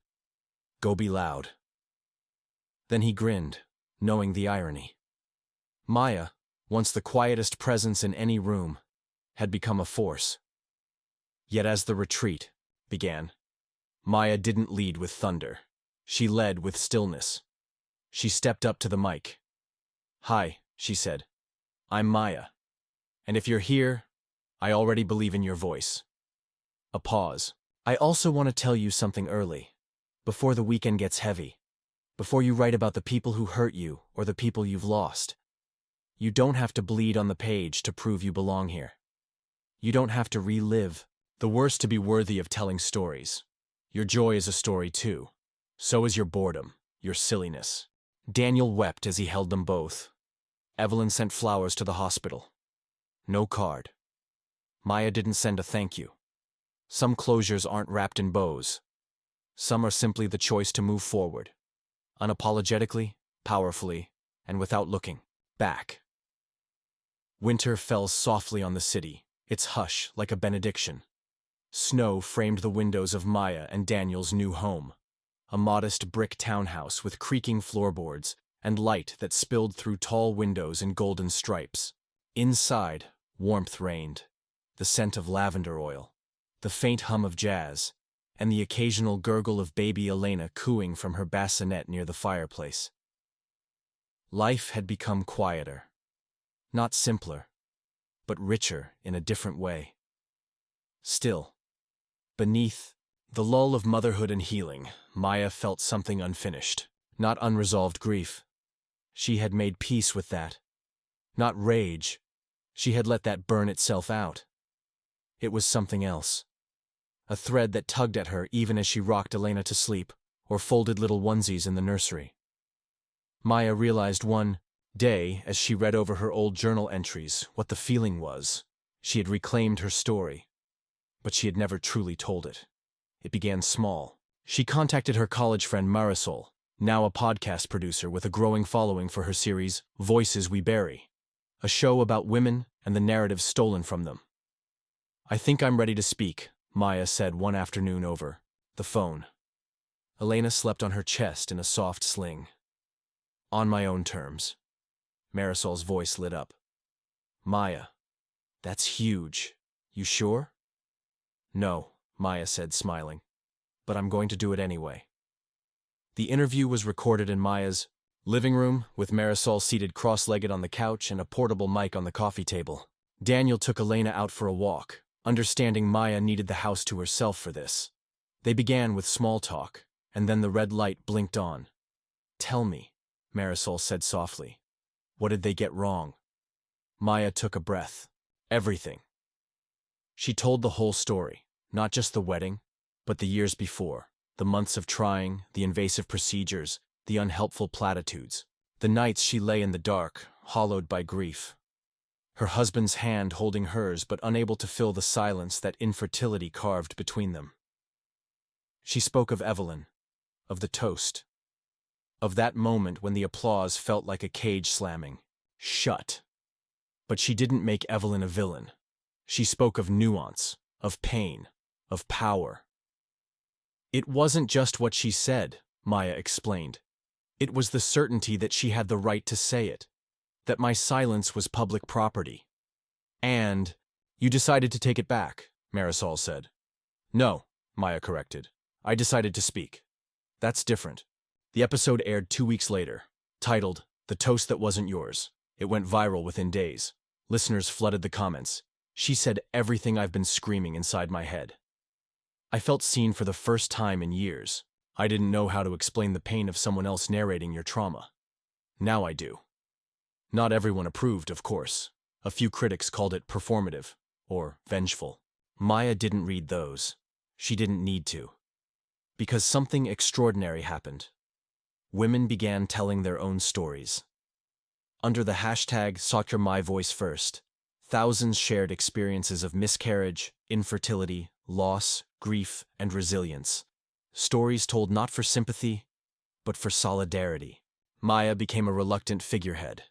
"Go be loud." Then he grinned, knowing the irony. Maya, once the quietest presence in any room, had become a force. Yet as the retreat began, Maya didn't lead with thunder. She led with stillness. She stepped up to the mic. "Hi," she said. "I'm Maya. And if you're here, I already believe in your voice." A pause. "I also want to tell you something early, before the weekend gets heavy, before you write about the people who hurt you or the people you've lost. You don't have to bleed on the page to prove you belong here. You don't have to relive the worst to be worthy of telling stories. Your joy is a story too. So is your boredom, your silliness." Daniel wept as he held them both. Evelyn sent flowers to the hospital. No card. Maya didn't send a thank you. Some closures aren't wrapped in bows. Some are simply the choice to move forward, unapologetically, powerfully, and without looking back. Winter fell softly on the city, its hush like a benediction. Snow framed the windows of Maya and Daniel's new home, a modest brick townhouse with creaking floorboards and light that spilled through tall windows in golden stripes. Inside, warmth reigned, the scent of lavender oil, the faint hum of jazz, and the occasional gurgle of baby Elena cooing from her bassinet near the fireplace. Life had become quieter. Not simpler, but richer in a different way. Still, beneath the lull of motherhood and healing, Maya felt something unfinished, not unresolved grief. She had made peace with that. Not rage. She had let that burn itself out. It was something else. A thread that tugged at her even as she rocked Elena to sleep, or folded little onesies in the nursery. Maya realized one day, as she read over her old journal entries, what the feeling was. She had reclaimed her story, but she had never truly told it. It began small. She contacted her college friend Marisol, now a podcast producer with a growing following for her series, Voices We Bury, a show about women and the narratives stolen from them. "I think I'm ready to speak," Maya said one afternoon over the phone. Elena slept on her chest in a soft sling. "On my own terms." Marisol's voice lit up. "Maya, that's huge. You sure?" "No," Maya said, smiling. "But I'm going to do it anyway." The interview was recorded in Maya's living room, with Marisol seated cross-legged on the couch and a portable mic on the coffee table. Daniel took Elena out for a walk, understanding Maya needed the house to herself for this. They began with small talk, and then the red light blinked on. "Tell me," Marisol said softly. "What did they get wrong?" Maya took a breath. "Everything." She told the whole story, not just the wedding, but the years before, the months of trying, the invasive procedures, the unhelpful platitudes, the nights she lay in the dark, hollowed by grief. Her husband's hand holding hers but unable to fill the silence that infertility carved between them. She spoke of Evelyn, of the toast, of that moment when the applause felt like a cage slamming shut. But she didn't make Evelyn a villain. She spoke of nuance, of pain, of power. "It wasn't just what she said," Maya explained. "It was the certainty that she had the right to say it, that my silence was public property." "And you decided to take it back," Marisol said. "No," Maya corrected. "I decided to speak. That's different." The episode aired 2 weeks later, titled "The Toast That Wasn't Yours." It went viral within days. Listeners flooded the comments. "She said everything I've been screaming inside my head." I felt seen for the first time in years. I didn't know how to explain the pain of someone else narrating your trauma. Now I do. Not everyone approved, of course. A few critics called it performative, or vengeful. Maya didn't read those. She didn't need to. Because something extraordinary happened. Women began telling their own stories. Under the hashtag #Sought4MyVoiceFirst, thousands shared experiences of miscarriage, infertility, loss, grief, and resilience. Stories told not for sympathy, but for solidarity. Maya became a reluctant figurehead.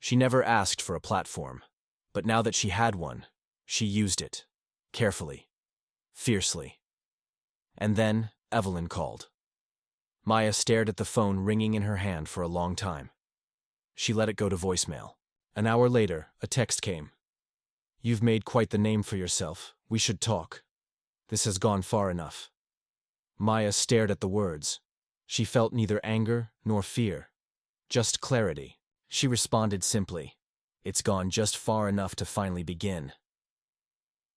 She never asked for a platform, but now that she had one, she used it. Carefully. Fiercely. And then Evelyn called. Maya stared at the phone ringing in her hand for a long time. She let it go to voicemail. An hour later, a text came. "You've made quite the name for yourself. We should talk. This has gone far enough." Maya stared at the words. She felt neither anger nor fear, just clarity. She responded simply, "It's gone just far enough to finally begin."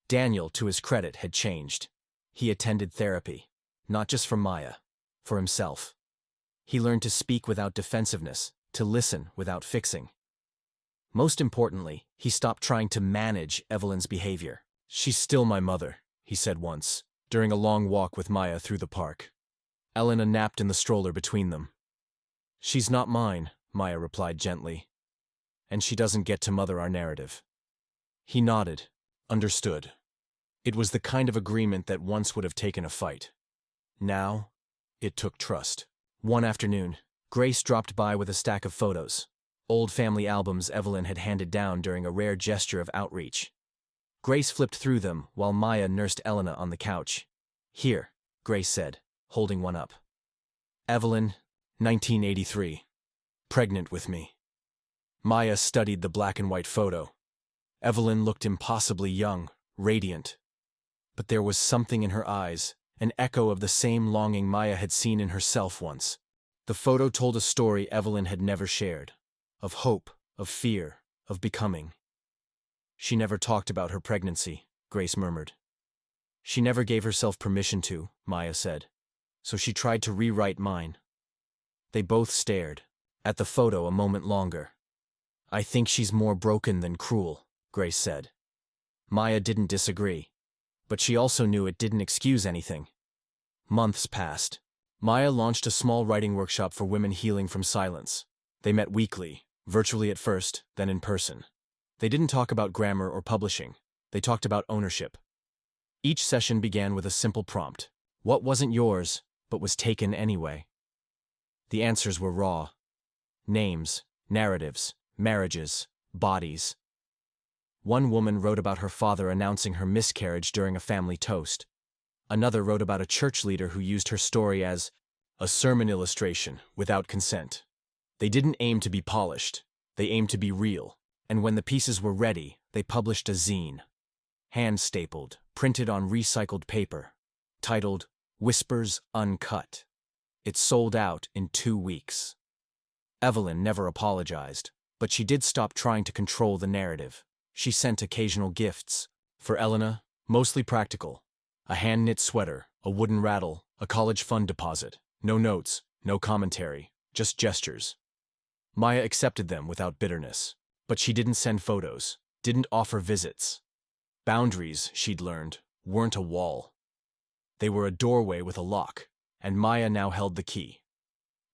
Daniel, to his credit, had changed. He attended therapy, not just for Maya, for himself. He learned to speak without defensiveness, to listen without fixing. Most importantly, he stopped trying to manage Evelyn's behavior. "She's still my mother," he said once, during a long walk with Maya through the park. Elena napped in the stroller between them. "She's not mine," Maya replied gently. "And she doesn't get to mother our narrative." He nodded, understood. It was the kind of agreement that once would have taken a fight. Now, it took trust. One afternoon, Grace dropped by with a stack of photos, old family albums Evelyn had handed down during a rare gesture of outreach. Grace flipped through them while Maya nursed Elena on the couch. "Here," Grace said, holding one up. "Evelyn, 1983. Pregnant with me." Maya studied the black and white photo. Evelyn looked impossibly young, radiant. but there was something in her eyes, an echo of the same longing Maya had seen in herself once. The photo told a story Evelyn had never shared. Of hope, of fear, of becoming. She never talked about her pregnancy, Grace murmured. She never gave herself permission to, Maya said. So she tried to rewrite mine. They both stared at the photo a moment longer. I think she's more broken than cruel, Grace said. Maya didn't disagree, but she also knew it didn't excuse anything. Months passed. Maya launched a small writing workshop for women healing from silence. They met weekly, virtually at first, then in person. They didn't talk about grammar or publishing. They talked about ownership. Each session began with a simple prompt. What wasn't yours, but was taken anyway? The answers were raw. Names, narratives, marriages, bodies. One woman wrote about her father announcing her miscarriage during a family toast. Another wrote about a church leader who used her story as a sermon illustration without consent. They didn't aim to be polished. They aimed to be real. And when the pieces were ready, they published a zine. Hand-stapled, printed on recycled paper, titled Whispers Uncut. It sold out in 2 weeks. Evelyn never apologized, but she did stop trying to control the narrative. She sent occasional gifts. For Elena, mostly practical. A hand-knit sweater, a wooden rattle, a college fund deposit. No notes, no commentary, just gestures. Maya accepted them without bitterness. But she didn't send photos, didn't offer visits. Boundaries, she'd learned, weren't a wall. They were a doorway with a lock, and Maya now held the key.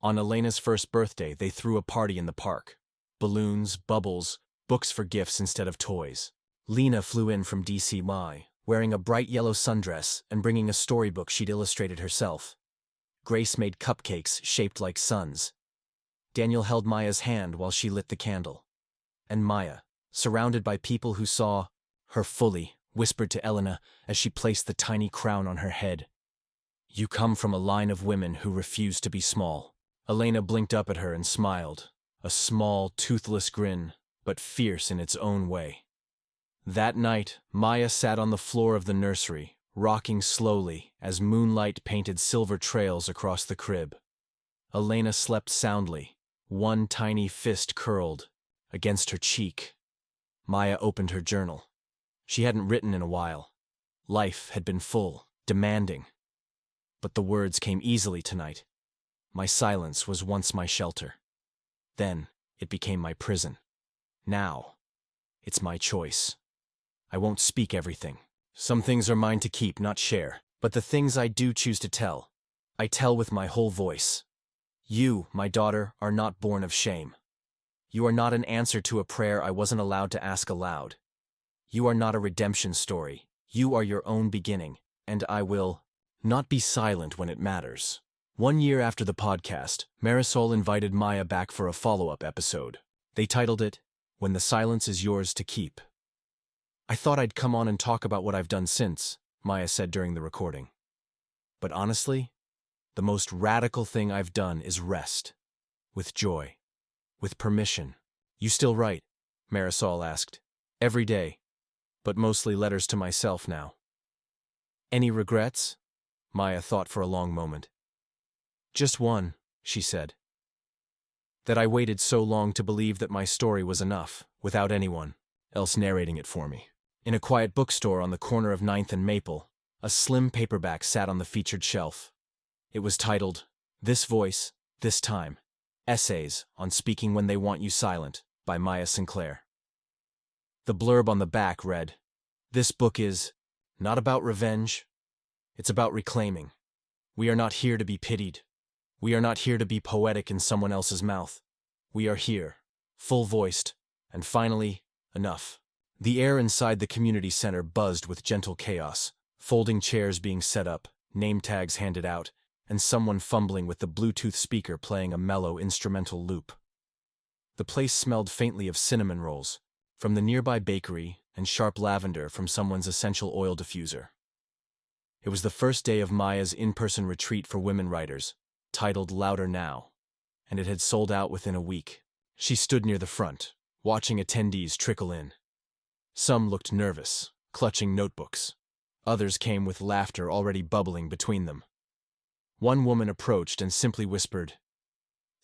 On Elena's first birthday, they threw a party in the park. Balloons, bubbles, books for gifts instead of toys. Lena flew in from DCY, wearing a bright yellow sundress and bringing a storybook she'd illustrated herself. Grace made cupcakes shaped like suns. Daniel held Maya's hand while she lit the candle. And Maya, surrounded by people who saw her fully, whispered to Elena as she placed the tiny crown on her head. You come from a line of women who refuse to be small. Elena blinked up at her and smiled, a small, toothless grin, but fierce in its own way. That night, Maya sat on the floor of the nursery, rocking slowly as moonlight painted silver trails across the crib. Elena slept soundly, one tiny fist curled against her cheek. Maya opened her journal. She hadn't written in a while. Life had been full, demanding. But the words came easily tonight. My silence was once my shelter. Then it became my prison. Now, it's my choice. I won't speak everything. Some things are mine to keep, not share. But the things I do choose to tell, I tell with my whole voice. You, my daughter, are not born of shame. You are not an answer to a prayer I wasn't allowed to ask aloud. You are not a redemption story. You are your own beginning, and I will not be silent when it matters. 1 year after the podcast, Marisol invited Maya back for a follow-up episode. They titled it, When the Silence is Yours to Keep. I thought I'd come on and talk about what I've done since, Maya said during the recording. But honestly, the most radical thing I've done is rest. With joy. With permission. You still write? Marisol asked. Every day. But mostly letters to myself now. Any regrets? Maya thought for a long moment. Just one, she said. That I waited so long to believe that my story was enough, without anyone else narrating it for me. In a quiet bookstore on the corner of 9th and Maple, a slim paperback sat on the featured shelf. It was titled, This Voice, This Time. Essays on Speaking When They Want You Silent, by Evelyn Sinclair. The blurb on the back read, This book is not about revenge. It's about reclaiming. We are not here to be pitied. We are not here to be poetic in someone else's mouth. We are here, full-voiced, and finally, enough. The air inside the community center buzzed with gentle chaos, folding chairs being set up, name tags handed out, and someone fumbling with the Bluetooth speaker playing a mellow instrumental loop. The place smelled faintly of cinnamon rolls, from the nearby bakery, and sharp lavender from someone's essential oil diffuser. It was the first day of Maya's in-person retreat for women writers, titled Louder Now, and it had sold out within a week. She stood near the front, watching attendees trickle in. Some looked nervous, clutching notebooks. Others came with laughter already bubbling between them. One woman approached and simply whispered,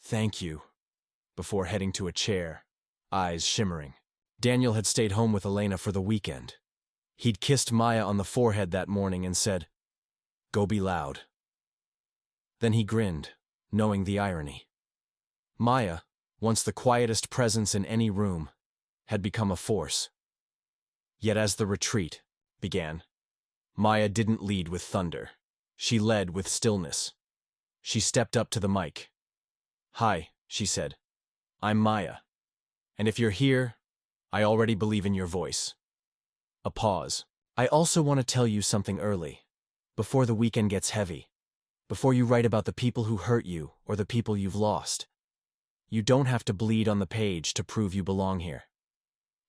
"Thank you," before heading to a chair, eyes shimmering. Daniel had stayed home with Elena for the weekend. He'd kissed Maya on the forehead that morning and said, "Go be loud." Then he grinned, knowing the irony. Maya, once the quietest presence in any room, had become a force. Yet as the retreat began, Maya didn't lead with thunder. She led with stillness. She stepped up to the mic. "Hi," she said. "I'm Maya. And if you're here, I already believe in your voice." A pause. "I also want to tell you something early, before the weekend gets heavy, before you write about the people who hurt you or the people you've lost. You don't have to bleed on the page to prove you belong here.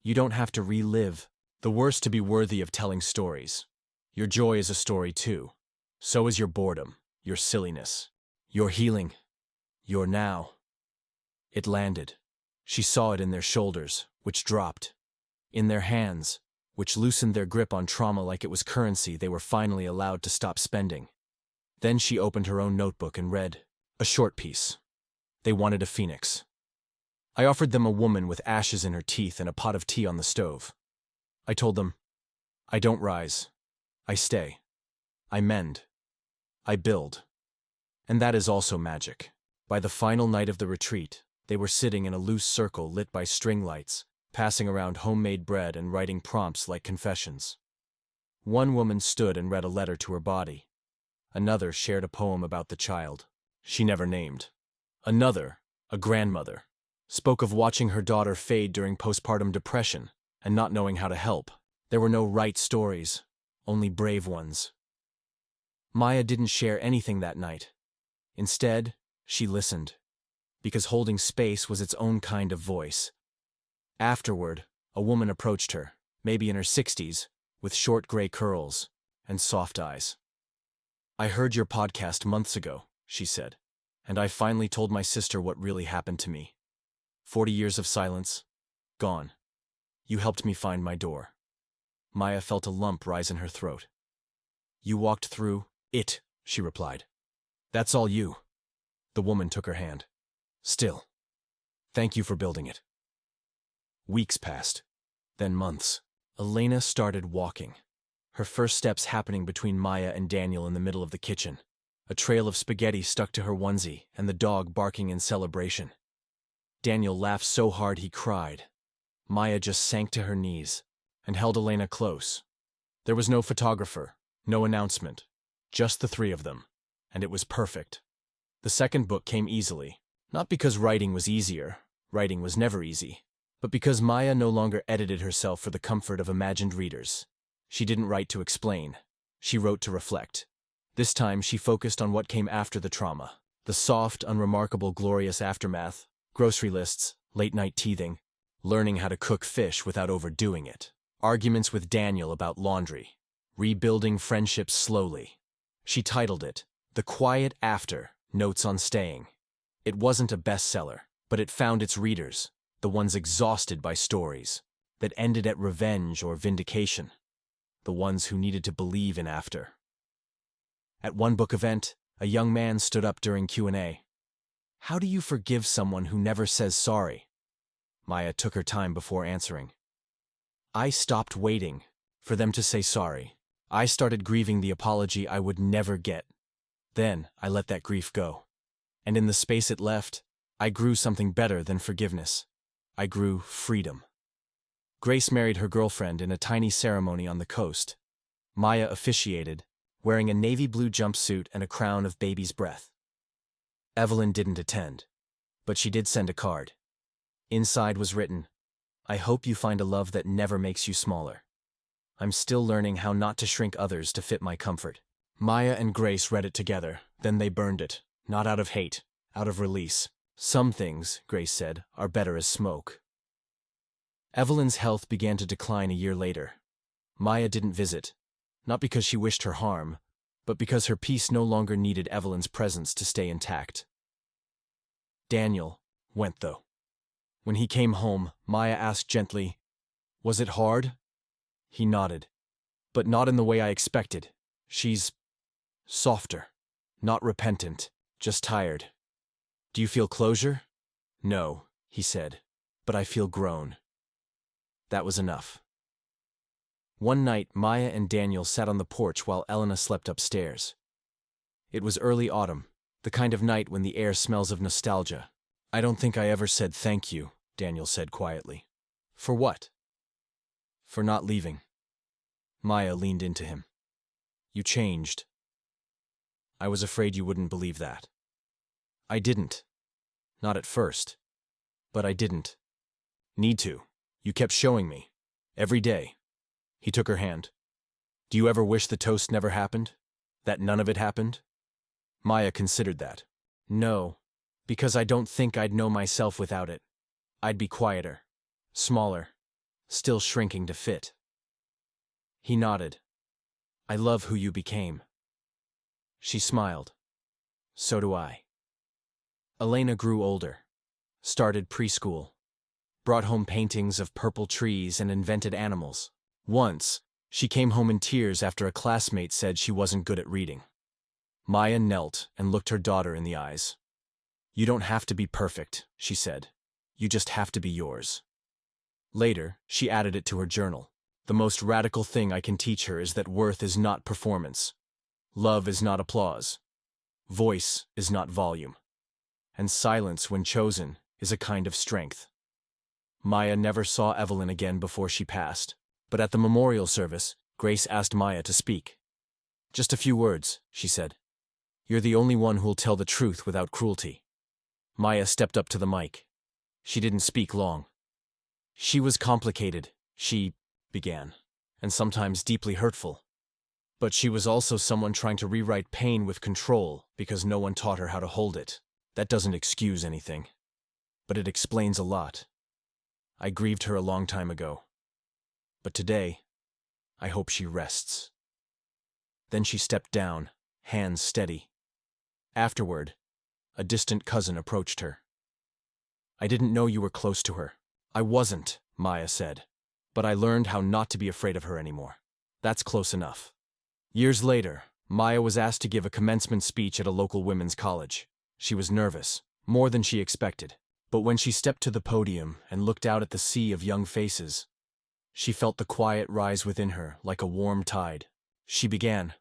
You don't have to relive the worst to be worthy of telling stories. Your joy is a story too. So is your boredom, your silliness, your healing, your now." It landed. She saw it in their shoulders, which dropped, in their hands, which loosened their grip on trauma like it was currency they were finally allowed to stop spending. Then she opened her own notebook and read a short piece. They wanted a phoenix. I offered them a woman with ashes in her teeth and a pot of tea on the stove. I told them, "I don't rise. I stay. I mend. I build." And that is also magic. By the final night of the retreat, they were sitting in a loose circle lit by string lights, passing around homemade bread and writing prompts like confessions. One woman stood and read a letter to her body. Another shared a poem about the child she never named. Another, a grandmother, spoke of watching her daughter fade during postpartum depression and not knowing how to help. There were no right stories, only brave ones. Maya didn't share anything that night. Instead, she listened, because holding space was its own kind of voice. Afterward, a woman approached her, maybe in her 60s, with short gray curls and soft eyes. "I heard your podcast months ago," she said, "and I finally told my sister what really happened to me. 40 years of silence, gone. You helped me find my door." Maya felt a lump rise in her throat. "You walked through it," she replied. "That's all you." The woman took her hand. "Still, thank you for building it." Weeks passed, then months. Elena started walking, her first steps happening between Maya and Daniel in the middle of the kitchen, a trail of spaghetti stuck to her onesie and the dog barking in celebration. Daniel laughed so hard he cried. Maya just sank to her knees and held Elena close. There was no photographer, no announcement, just the three of them, and it was perfect. The second book came easily, not because writing was easier, writing was never easy, but because Maya no longer edited herself for the comfort of imagined readers. She didn't write to explain, she wrote to reflect. This time she focused on what came after the trauma, the soft, unremarkable, glorious aftermath, grocery lists, late-night teething, learning how to cook fish without overdoing it, arguments with Daniel about laundry, rebuilding friendships slowly. She titled it, "The Quiet After, Notes on Staying." It wasn't a bestseller, but it found its readers, the ones exhausted by stories that ended at revenge or vindication, the ones who needed to believe in after. At one book event, a young man stood up during Q&A. "How do you forgive someone who never says sorry?" Maya took her time before answering. "I stopped waiting for them to say sorry. I started grieving the apology I would never get. Then I let that grief go. And in the space it left, I grew something better than forgiveness. I grew freedom." Grace married her girlfriend in a tiny ceremony on the coast. Maya officiated, wearing a navy blue jumpsuit and a crown of baby's breath. Evelyn didn't attend, but she did send a card. Inside was written, "I hope you find a love that never makes you smaller. I'm still learning how not to shrink others to fit my comfort." Maya and Grace read it together, then they burned it, not out of hate, out of release. "Some things," Grace said, "are better as smoke." Evelyn's health began to decline a year later. Maya didn't visit, not because she wished her harm, but because her peace no longer needed Evelyn's presence to stay intact. Daniel went, though. When he came home, Maya asked gently, "Was it hard?" He nodded. But not in the way I expected. She's softer. Not repentant, just tired. Do you feel closure? No, he said, but I feel grown. That was enough. One night, Maya and Daniel sat on the porch while Elena slept upstairs. It was early autumn, the kind of night when the air smells of nostalgia. I don't think I ever said thank you, Daniel said quietly. For what? For not leaving. Maya leaned into him. You changed. I was afraid you wouldn't believe that. I didn't. Not at first. But I didn't. Need to. You kept showing me. Every day. He took her hand. Do you ever wish the toast never happened? That none of it happened? Maya considered that. No, because I don't think I'd know myself without it. I'd be quieter. Smaller. Still shrinking to fit. He nodded. I love who you became. She smiled. So do I. Elena grew older. Started preschool. Brought home paintings of purple trees and invented animals. Once, she came home in tears after a classmate said she wasn't good at reading. Maya knelt and looked her daughter in the eyes. You don't have to be perfect, she said. You just have to be yours. Later, she added it to her journal. The most radical thing I can teach her is that worth is not performance. Love is not applause. Voice is not volume. And silence, when chosen, is a kind of strength. Maya never saw Evelyn again before she passed, but at the memorial service, Grace asked Maya to speak. Just a few words, she said. You're the only one who'll tell the truth without cruelty. Maya stepped up to the mic. She didn't speak long. She was complicated, she began, and sometimes deeply hurtful. But she was also someone trying to rewrite pain with control because no one taught her how to hold it. That doesn't excuse anything. But it explains a lot. I grieved her a long time ago. But today, I hope she rests. Then she stepped down, hands steady. Afterward, a distant cousin approached her. I didn't know you were close to her. I wasn't, Maya said. But I learned how not to be afraid of her anymore. That's close enough. Years later, Maya was asked to give a commencement speech at a local women's college. She was nervous, more than she expected. But when she stepped to the podium and looked out at the sea of young faces, she felt the quiet rise within her like a warm tide. She began,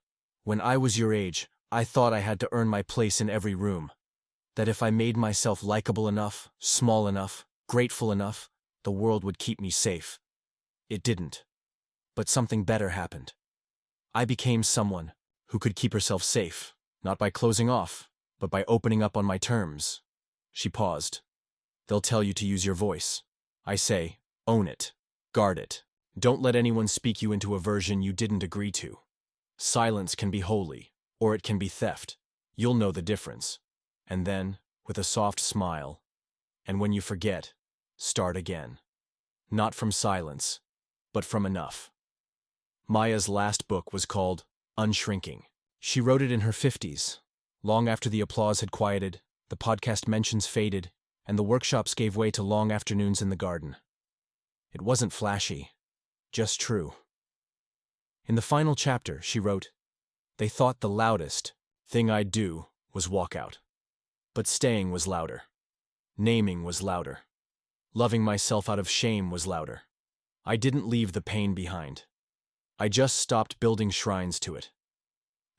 When I was your age, I thought I had to earn my place in every room. That if I made myself likable enough, small enough, grateful enough, the world would keep me safe. It didn't. But something better happened. I became someone who could keep herself safe, not by closing off, but by opening up on my terms. She paused. They'll tell you to use your voice. I say, own it. Guard it. Don't let anyone speak you into a version you didn't agree to. Silence can be holy, or it can be theft. You'll know the difference. And then, with a soft smile, and when you forget, start again. Not from silence, but from enough. Maya's last book was called Unshrinking. She wrote it in her 50s, long after the applause had quieted, the podcast mentions faded, and the workshops gave way to long afternoons in the garden. It wasn't flashy, just true. In the final chapter, she wrote, They thought the loudest thing I'd do was walk out. But staying was louder. Naming was louder. Loving myself out of shame was louder. I didn't leave the pain behind. I just stopped building shrines to it.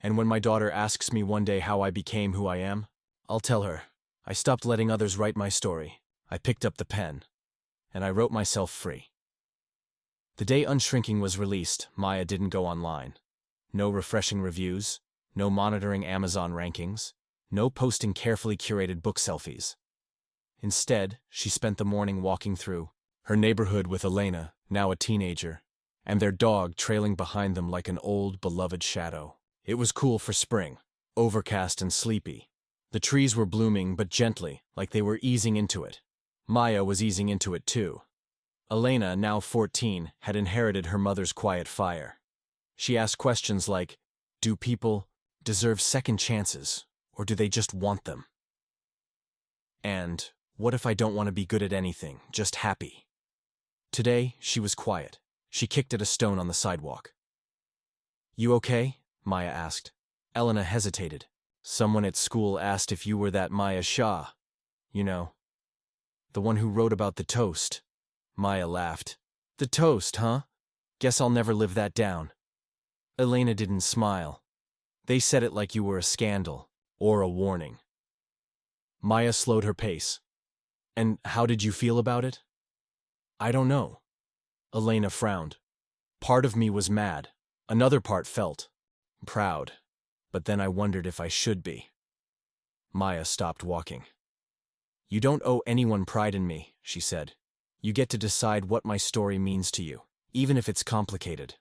And when my daughter asks me one day how I became who I am, I'll tell her, I stopped letting others write my story. I picked up the pen, and I wrote myself free. The day Unshrinking was released, Maya didn't go online. No refreshing reviews, no monitoring Amazon rankings, no posting carefully curated book selfies. Instead, she spent the morning walking through her neighborhood with Elena, now a teenager, and their dog trailing behind them like an old, beloved shadow. It was cool for spring, overcast and sleepy. The trees were blooming, but gently, like they were easing into it. Maya was easing into it too. Elena, now 14, had inherited her mother's quiet fire. She asked questions like, do people deserve second chances, or do they just want them? And, what if I don't want to be good at anything, just happy? Today, she was quiet. She kicked at a stone on the sidewalk. You okay? Maya asked. Elena hesitated. Someone at school asked if you were that Maya Shah. You know, the one who wrote about the toast. Maya laughed. The toast, huh? Guess I'll never live that down. Elena didn't smile. They said it like you were a scandal, or a warning. Maya slowed her pace. And how did you feel about it? I don't know. Elena frowned. Part of me was mad. Another part felt proud. But then I wondered if I should be. Maya stopped walking. You don't owe anyone pride in me, she said. You get to decide what my story means to you, even if it's complicated.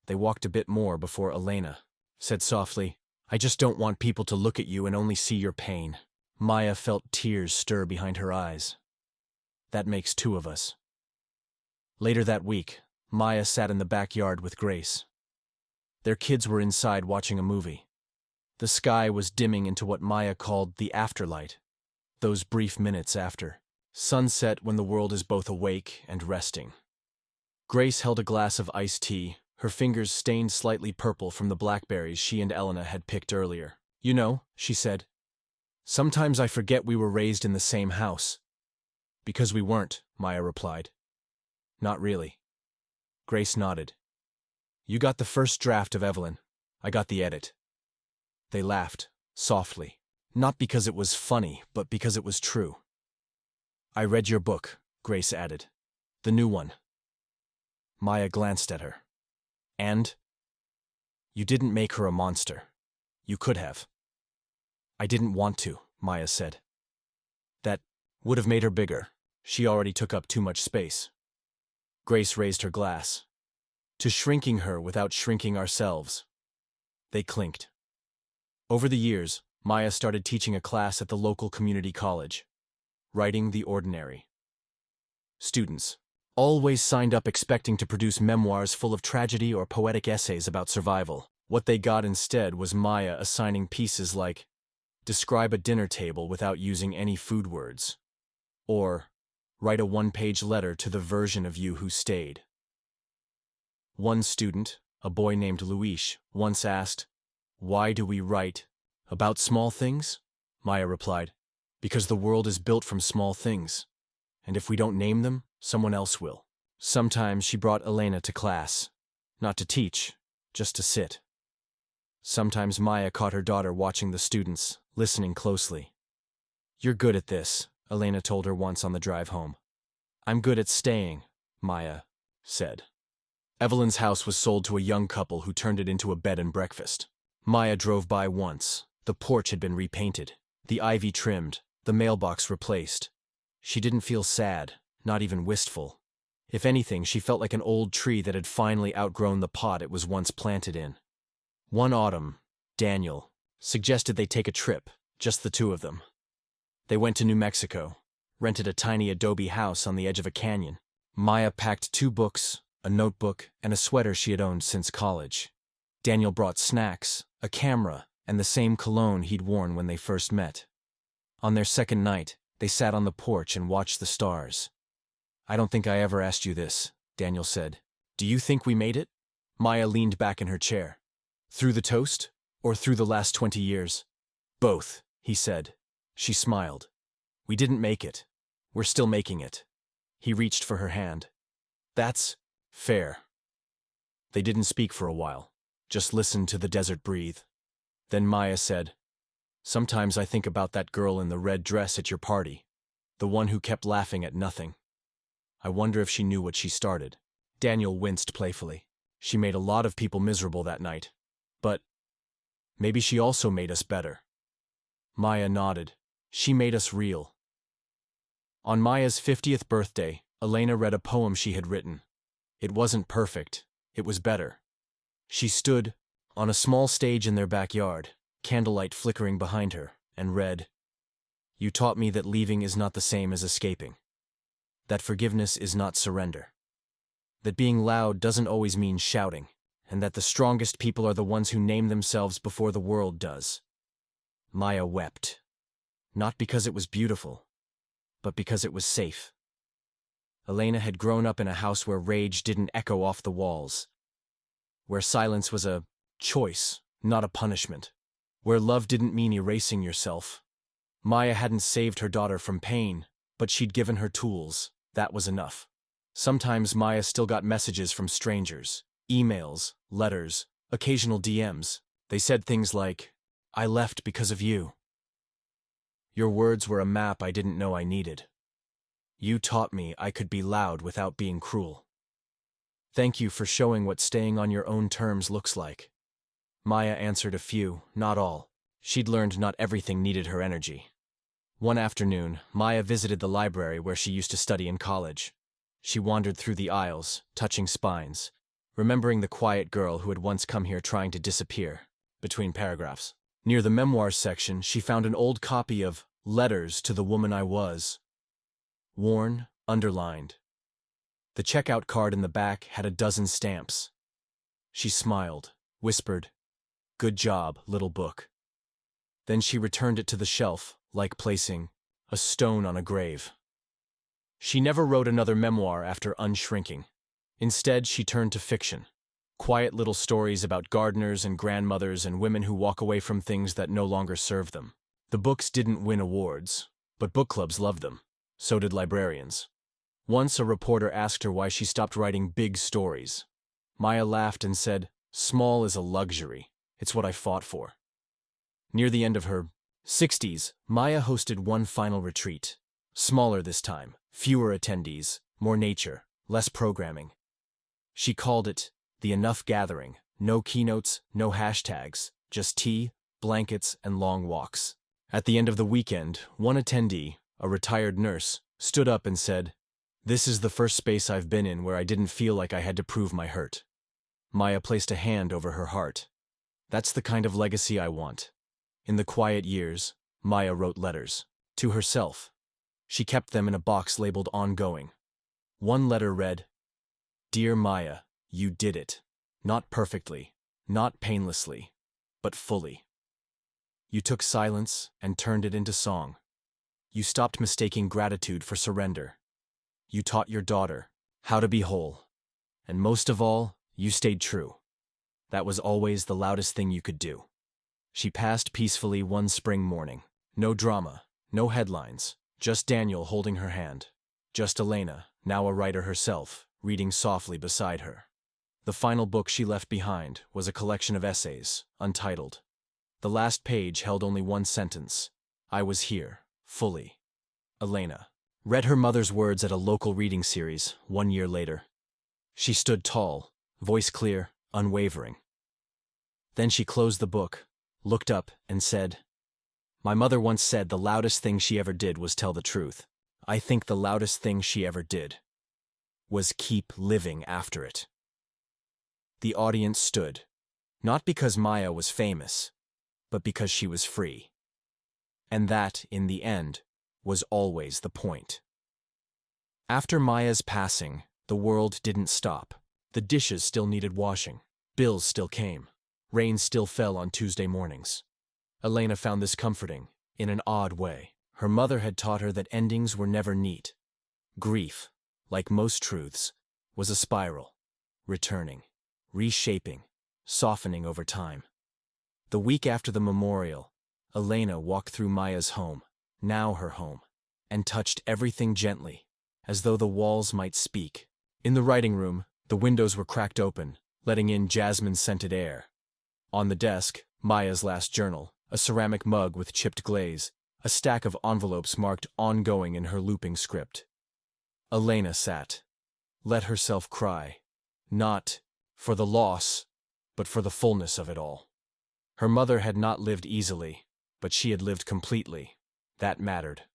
They walked a bit more before Elena said softly, I just don't want people to look at you and only see your pain. Maya felt tears stir behind her eyes. That makes two of us. Later that week, Maya sat in the backyard with Grace. Their kids were inside watching a movie. The sky was dimming into what Maya called the afterlight, those brief minutes after sunset when the world is both awake and resting. Grace held a glass of iced tea, her fingers stained slightly purple from the blackberries she and Elena had picked earlier. You know, she said, sometimes I forget we were raised in the same house. Because we weren't, Maya replied. Not really. Grace nodded. You got the first draft of Evelyn. I got the edit. They laughed, softly. Not because it was funny, but because it was true. I read your book, Grace added. The new one. Maya glanced at her. And? You didn't make her a monster. You could have. I didn't want to, Maya said. That would have made her bigger. She already took up too much space. Grace raised her glass. To shrinking her without shrinking ourselves. They clinked. Over the years, Maya started teaching a class at the local community college. Writing the ordinary. Students always signed up expecting to produce memoirs full of tragedy or poetic essays about survival. What they got instead was Maya assigning pieces like, describe a dinner table without using any food words. Or, write a one-page letter to the version of you who stayed. One student, a boy named Luis, once asked, why do we write about small things? Maya replied, because the world is built from small things. And if we don't name them, someone else will. Sometimes she brought Elena to class. Not to teach, just to sit. Sometimes Maya caught her daughter watching the students, listening closely. You're good at this, Elena told her once on the drive home. I'm good at staying, Maya said. Evelyn's house was sold to a young couple who turned it into a bed and breakfast. Maya drove by once. The porch had been repainted, the ivy trimmed, the mailbox replaced. She didn't feel sad, not even wistful. If anything, she felt like an old tree that had finally outgrown the pot it was once planted in. One autumn, Daniel suggested they take a trip, just the two of them. They went to New Mexico, rented a tiny adobe house on the edge of a canyon. Maya packed 2 books, a notebook, and a sweater she had owned since college. Daniel brought snacks, a camera, and the same cologne he'd worn when they first met. On their second night, they sat on the porch and watched the stars. I don't think I ever asked you this, Daniel said. Do you think we made it? Maya leaned back in her chair. Through the toast, or through the last 20 years? Both, he said. She smiled. We didn't make it. We're still making it. He reached for her hand. That's fair. They didn't speak for a while, just listened to the desert breathe. Then Maya said, sometimes I think about that girl in the red dress at your party, the one who kept laughing at nothing. I wonder if she knew what she started. Daniel winced playfully. She made a lot of people miserable that night. But maybe she also made us better. Maya nodded. She made us real. On Maya's 50th birthday, Elena read a poem she had written. It wasn't perfect. It was better. She stood on a small stage in their backyard, candlelight flickering behind her, and read, You taught me that leaving is not the same as escaping. That forgiveness is not surrender. That being loud doesn't always mean shouting, and that the strongest people are the ones who name themselves before the world does. Maya wept. Not because it was beautiful, but because it was safe. Elena had grown up in a house where rage didn't echo off the walls, where silence was a choice, not a punishment, where love didn't mean erasing yourself. Maya hadn't saved her daughter from pain, but she'd given her tools. That was enough. Sometimes Maya still got messages from strangers, emails, letters, occasional DMs. They said things like, "I left because of you. Your words were a map I didn't know I needed. You taught me I could be loud without being cruel. Thank you for showing what staying on your own terms looks like." Maya answered a few, not all. She'd learned not everything needed her energy. One afternoon, Maya visited the library where she used to study in college. She wandered through the aisles, touching spines, remembering the quiet girl who had once come here trying to disappear, between paragraphs. Near the memoirs section, she found an old copy of Letters to the Woman I Was. Worn, underlined. The checkout card in the back had a dozen stamps. She smiled, whispered, "Good job, little book." Then she returned it to the shelf, like placing a stone on a grave. She never wrote another memoir after unshrinking. Instead, she turned to fiction. Quiet little stories about gardeners and grandmothers and women who walk away from things that no longer serve them. The books didn't win awards, but book clubs loved them. So did librarians. Once a reporter asked her why she stopped writing big stories. Maya laughed and said, "Small is a luxury. It's what I fought for." Near the end of her 60s, Maya hosted one final retreat. Smaller this time, fewer attendees, more nature, less programming. She called it the Enough Gathering. No keynotes, no hashtags, just tea, blankets, and long walks. At the end of the weekend, one attendee, a retired nurse, stood up and said, "This is the first space I've been in where I didn't feel like I had to prove my hurt." Maya placed a hand over her heart. "That's the kind of legacy I want." In the quiet years, Maya wrote letters. To herself. She kept them in a box labeled Ongoing. One letter read, "Dear Maya, you did it. Not perfectly, not painlessly, but fully. You took silence and turned it into song. You stopped mistaking gratitude for surrender. You taught your daughter how to be whole. And most of all, you stayed true. That was always the loudest thing you could do." She passed peacefully one spring morning. No drama, no headlines, just Daniel holding her hand. Just Elena, now a writer herself, reading softly beside her. The final book she left behind was a collection of essays, untitled. The last page held only one sentence: "I was here, fully." Elena read her mother's words at a local reading series 1 year later. She stood tall, voice clear, unwavering. Then she closed the book, looked up, and said, "My mother once said the loudest thing she ever did was tell the truth. I think the loudest thing she ever did was keep living after it." The audience stood, not because Maya was famous, but because she was free. And that, in the end, was always the point. After Maya's passing, the world didn't stop. The dishes still needed washing. Bills still came. Rain still fell on Tuesday mornings. Elena found this comforting, in an odd way. Her mother had taught her that endings were never neat. Grief, like most truths, was a spiral, returning, reshaping, softening over time. The week after the memorial, Elena walked through Maya's home, now her home, and touched everything gently, as though the walls might speak. In the writing room, the windows were cracked open, letting in jasmine-scented air. On the desk, Maya's last journal, a ceramic mug with chipped glaze, a stack of envelopes marked Ongoing in her looping script. Elena sat, let herself cry, not for the loss, but for the fullness of it all. Her mother had not lived easily, but she had lived completely. That mattered.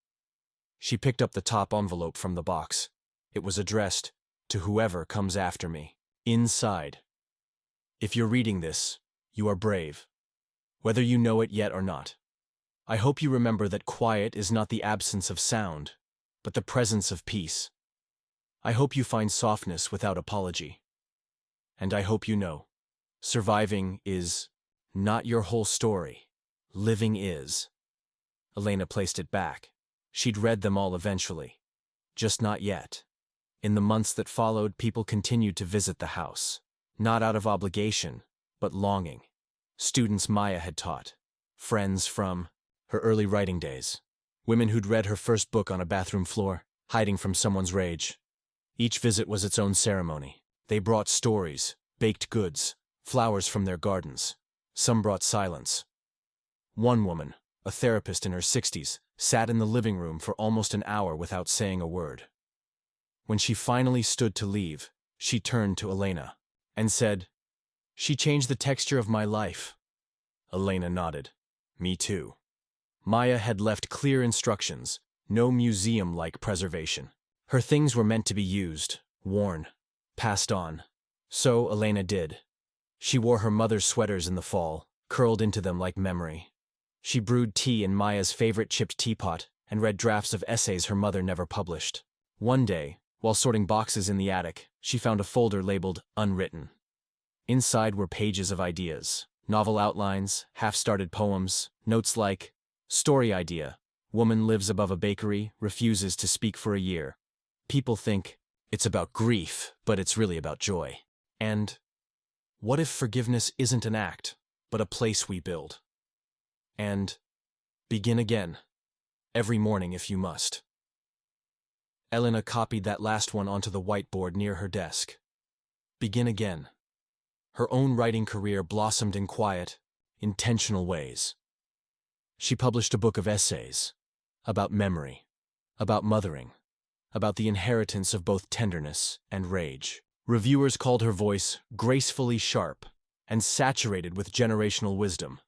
She picked up the top envelope from the box. It was addressed to whoever comes after me. Inside, "If you're reading this, you are brave, whether you know it yet or not. I hope you remember that quiet is not the absence of sound, but the presence of peace. I hope you find softness without apology. And I hope you know, surviving is not your whole story. Living is." Elena placed it back. She'd read them all eventually. Just not yet. In the months that followed, people continued to visit the house. Not out of obligation, but longing. Students Maya had taught. Friends from her early writing days. Women who'd read her first book on a bathroom floor, hiding from someone's rage. Each visit was its own ceremony. They brought stories, baked goods, flowers from their gardens. Some brought silence. One woman, a therapist in her 60s, sat in the living room for almost an hour without saying a word. When she finally stood to leave, she turned to Elena and said, "She changed the texture of my life." Elena nodded. "Me too." Maya had left clear instructions, no museum-like preservation. Her things were meant to be used, worn, passed on. So Elena did. She wore her mother's sweaters in the fall, curled into them like memory. She brewed tea in Maya's favorite chipped teapot and read drafts of essays her mother never published. One day, while sorting boxes in the attic, she found a folder labeled Unwritten. Inside were pages of ideas, novel outlines, half-started poems, notes like, "Story idea. Woman lives above a bakery, refuses to speak for a year. People think it's about grief, but it's really about joy." And, "What if forgiveness isn't an act, but a place we build?" And, "Begin again. Every morning if you must." Elena copied that last one onto the whiteboard near her desk. Begin again. Her own writing career blossomed in quiet, intentional ways. She published a book of essays about memory, about mothering, about the inheritance of both tenderness and rage. Reviewers called her voice gracefully sharp and saturated with generational wisdom.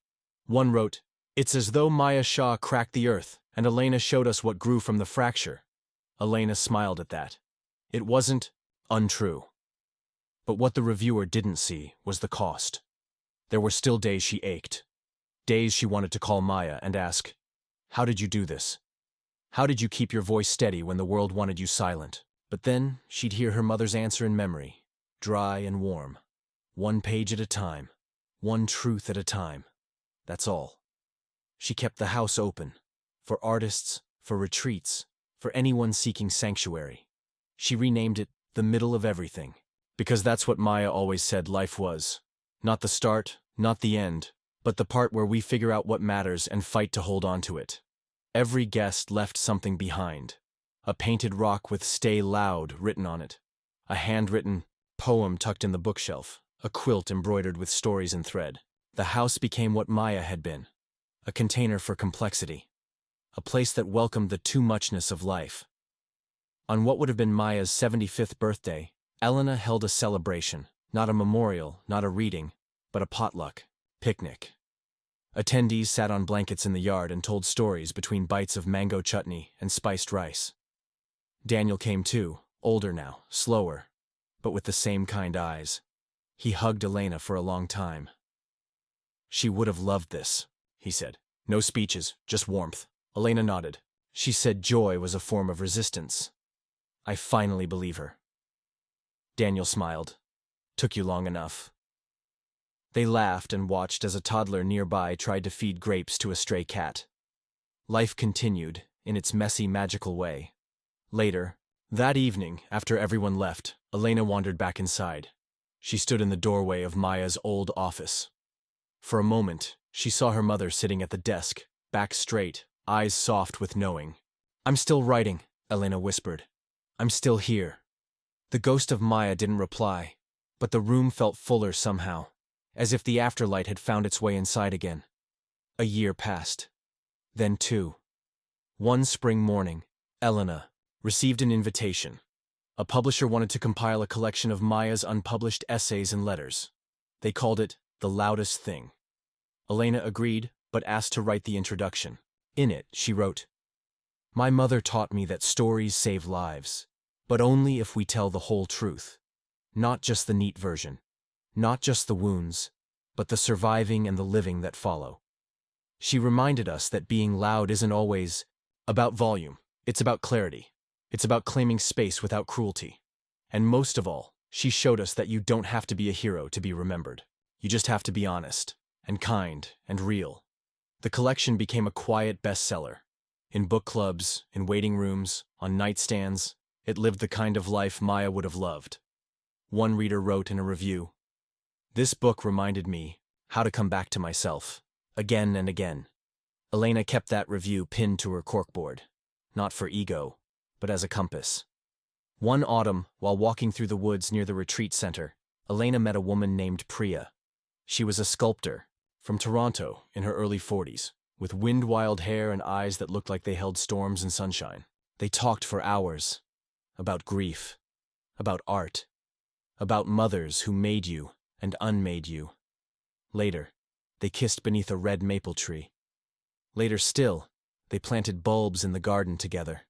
One wrote, "It's as though Maya Shah cracked the earth and Elena showed us what grew from the fracture." Elena smiled at that. It wasn't untrue. But what the reviewer didn't see was the cost. There were still days she ached. Days she wanted to call Maya and ask, "How did you do this? How did you keep your voice steady when the world wanted you silent?" But then she'd hear her mother's answer in memory, dry and warm. One page at a time, one truth at a time. That's all. She kept the house open, for artists, for retreats, for anyone seeking sanctuary. She renamed it the middle of everything, because that's what Maya always said life was. Not the start, not the end, but the part where we figure out what matters and fight to hold on to it. Every guest left something behind. A painted rock with "Stay Loud" written on it. A handwritten poem tucked in the bookshelf. A quilt embroidered with stories in thread. The house became what Maya had been. A container for complexity. A place that welcomed the too-muchness of life. On what would have been Maya's 75th birthday, Elena held a celebration. Not a memorial, not a reading, but a potluck. Picnic. Attendees sat on blankets in the yard and told stories between bites of mango chutney and spiced rice. Daniel came too, older now, slower, but with the same kind eyes. He hugged Elena for a long time. "She would have loved this," he said. "No speeches, just warmth." Elena nodded. She said joy was a form of resistance. "I finally believe her." Daniel smiled. "Took you long enough." They laughed and watched as a toddler nearby tried to feed grapes to a stray cat. Life continued, in its messy, magical way. Later, that evening, after everyone left, Elena wandered back inside. She stood in the doorway of Maya's old office. For a moment, she saw her mother sitting at the desk, back straight, eyes soft with knowing. "I'm still writing," Elena whispered. "I'm still here." The ghost of Maya didn't reply, but the room felt fuller somehow, as if the afterlight had found its way inside again. A year passed. Then two. One spring morning, Elena received an invitation. A publisher wanted to compile a collection of Maya's unpublished essays and letters. They called it The Loudest Thing. Elena agreed, but asked to write the introduction. In it, she wrote, "My mother taught me that stories save lives, but only if we tell the whole truth. Not just the neat version. Not just the wounds, but the surviving and the living that follow." She reminded us that being loud isn't always about volume. It's about clarity. It's about claiming space without cruelty. And most of all, she showed us that you don't have to be a hero to be remembered. You just have to be honest, and kind, and real. The collection became a quiet bestseller. In book clubs, in waiting rooms, on nightstands, it lived the kind of life Maya would have loved. One reader wrote in a review, This book reminded me how to come back to myself, again and again. Elena kept that review pinned to her corkboard, not for ego, but as a compass. One autumn, while walking through the woods near the retreat center, Elena met a woman named Priya. She was a sculptor, from Toronto, in her early 40s, with wind-wild hair and eyes that looked like they held storms and sunshine. They talked for hours, about grief, about art, about mothers who made you and unmade you. Later, they kissed beneath a red maple tree. Later still, they planted bulbs in the garden together.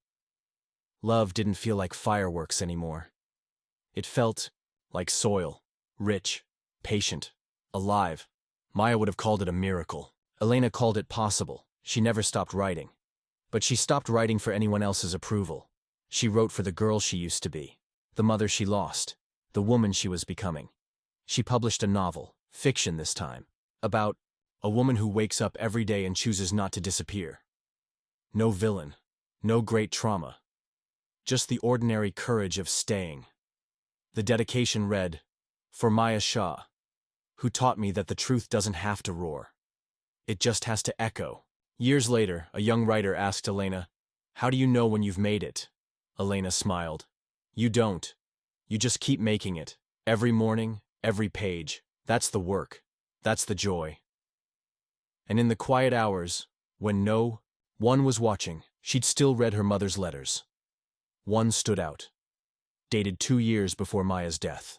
Love didn't feel like fireworks anymore. It felt like soil, rich, patient, alive. Maya would have called it a miracle. Elena called it possible. She never stopped writing. But she stopped writing for anyone else's approval. She wrote for the girl she used to be, the mother she lost, the woman she was becoming. She published a novel, fiction this time, about a woman who wakes up every day and chooses not to disappear. No villain, no great trauma. Just the ordinary courage of staying. The dedication read, "For Maya Shah, who taught me that the truth doesn't have to roar. It just has to echo." Years later, a young writer asked Elena, "How do you know when you've made it?" Elena smiled. "You don't. You just keep making it. Every morning, every page. That's the work. That's the joy." And in the quiet hours, when no one was watching, she'd still read her mother's letters. One stood out, dated 2 years before Maya's death.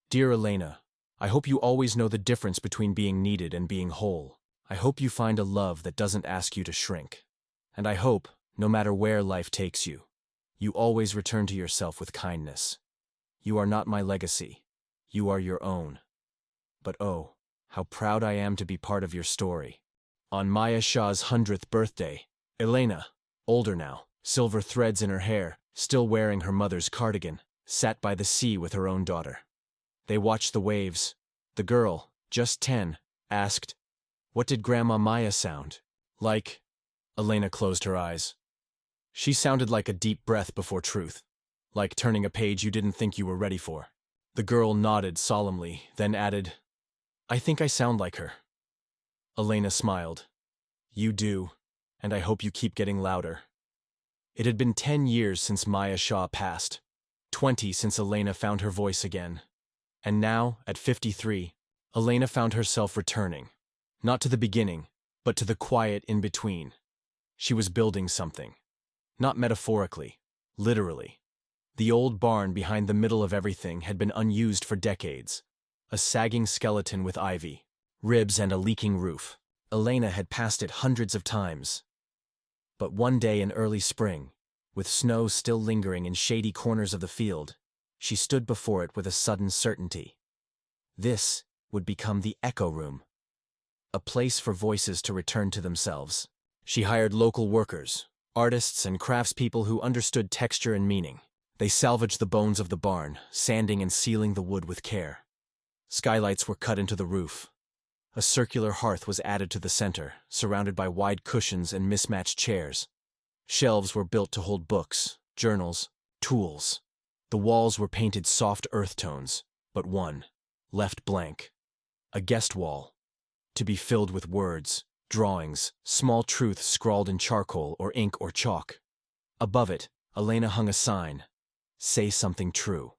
"Dear Elena, I hope you always know the difference between being needed and being whole. I hope you find a love that doesn't ask you to shrink. And I hope, no matter where life takes you, you always return to yourself with kindness. You are not my legacy. You are your own. But oh, how proud I am to be part of your story." On Maya Shah's 100th birthday, Elena, older now, silver threads in her hair, still wearing her mother's cardigan, sat by the sea with her own daughter. They watched the waves. The girl, just 10, asked, "What did Grandma Maya sound like?" Elena closed her eyes. "She sounded like a deep breath before truth, like turning a page you didn't think you were ready for." The girl nodded solemnly, then added, "I think I sound like her." Elena smiled. "You do, and I hope you keep getting louder." It had been 10 years since Maya Shah passed, 20 since Elena found her voice again. And now, at 53, Elena found herself returning, not to the beginning, but to the quiet in-between. She was building something. Not metaphorically, literally. The old barn behind the middle of everything had been unused for decades. A sagging skeleton with ivy, ribs and a leaking roof. Elena had passed it hundreds of times. But one day in early spring, with snow still lingering in shady corners of the field, she stood before it with a sudden certainty. This would become the echo room. A place for voices to return to themselves. She hired local workers, artists and craftspeople who understood texture and meaning. They salvaged the bones of the barn, sanding and sealing the wood with care. Skylights were cut into the roof. A circular hearth was added to the center, surrounded by wide cushions and mismatched chairs. Shelves were built to hold books, journals, tools. The walls were painted soft earth tones, but one, left blank. A guest wall, to be filled with words, drawings, small truths scrawled in charcoal or ink or chalk. Above it, Elena hung a sign, "Say something true."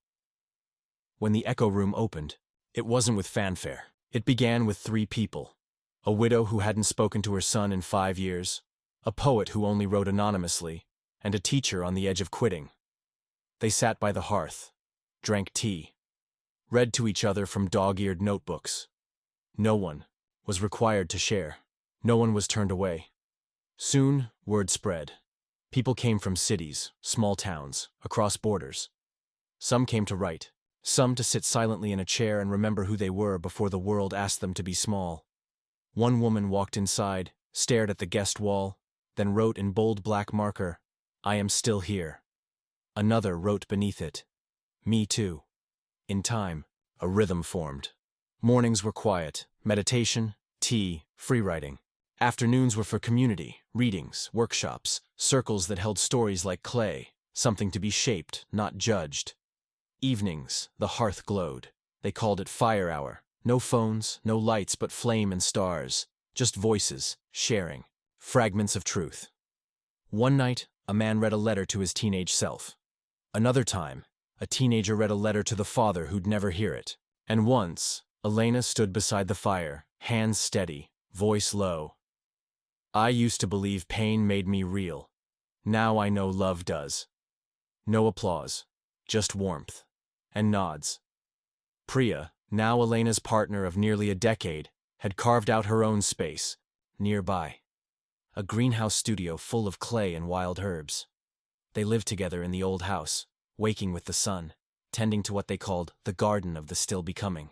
When the echo room opened, it wasn't with fanfare. It began with 3 people. A widow who hadn't spoken to her son in 5 years, a poet who only wrote anonymously, and a teacher on the edge of quitting. They sat by the hearth, drank tea, read to each other from dog-eared notebooks. No one was required to share. No one was turned away. Soon, word spread. People came from cities, small towns, across borders. Some came to write. Some to sit silently in a chair and remember who they were before the world asked them to be small. One woman walked inside, stared at the guest wall, then wrote in bold black marker, "I am still here." Another wrote beneath it, "Me too." In time, a rhythm formed. Mornings were quiet, meditation, tea, free writing. Afternoons were for community, readings, workshops, circles that held stories like clay, something to be shaped, not judged. Evenings, the hearth glowed. They called it fire hour. No phones, no lights but flame and stars, just voices, sharing, fragments of truth. One night, a man read a letter to his teenage self. Another time, a teenager read a letter to the father who'd never hear it. And once, Elena stood beside the fire, hands steady, voice low. I used to believe pain made me real. Now I know love does. No applause, just warmth. And nods. Priya, now Elena's partner of nearly a decade, had carved out her own space, nearby. A greenhouse studio full of clay and wild herbs. They lived together in the old house, waking with the sun, tending to what they called the garden of the still becoming.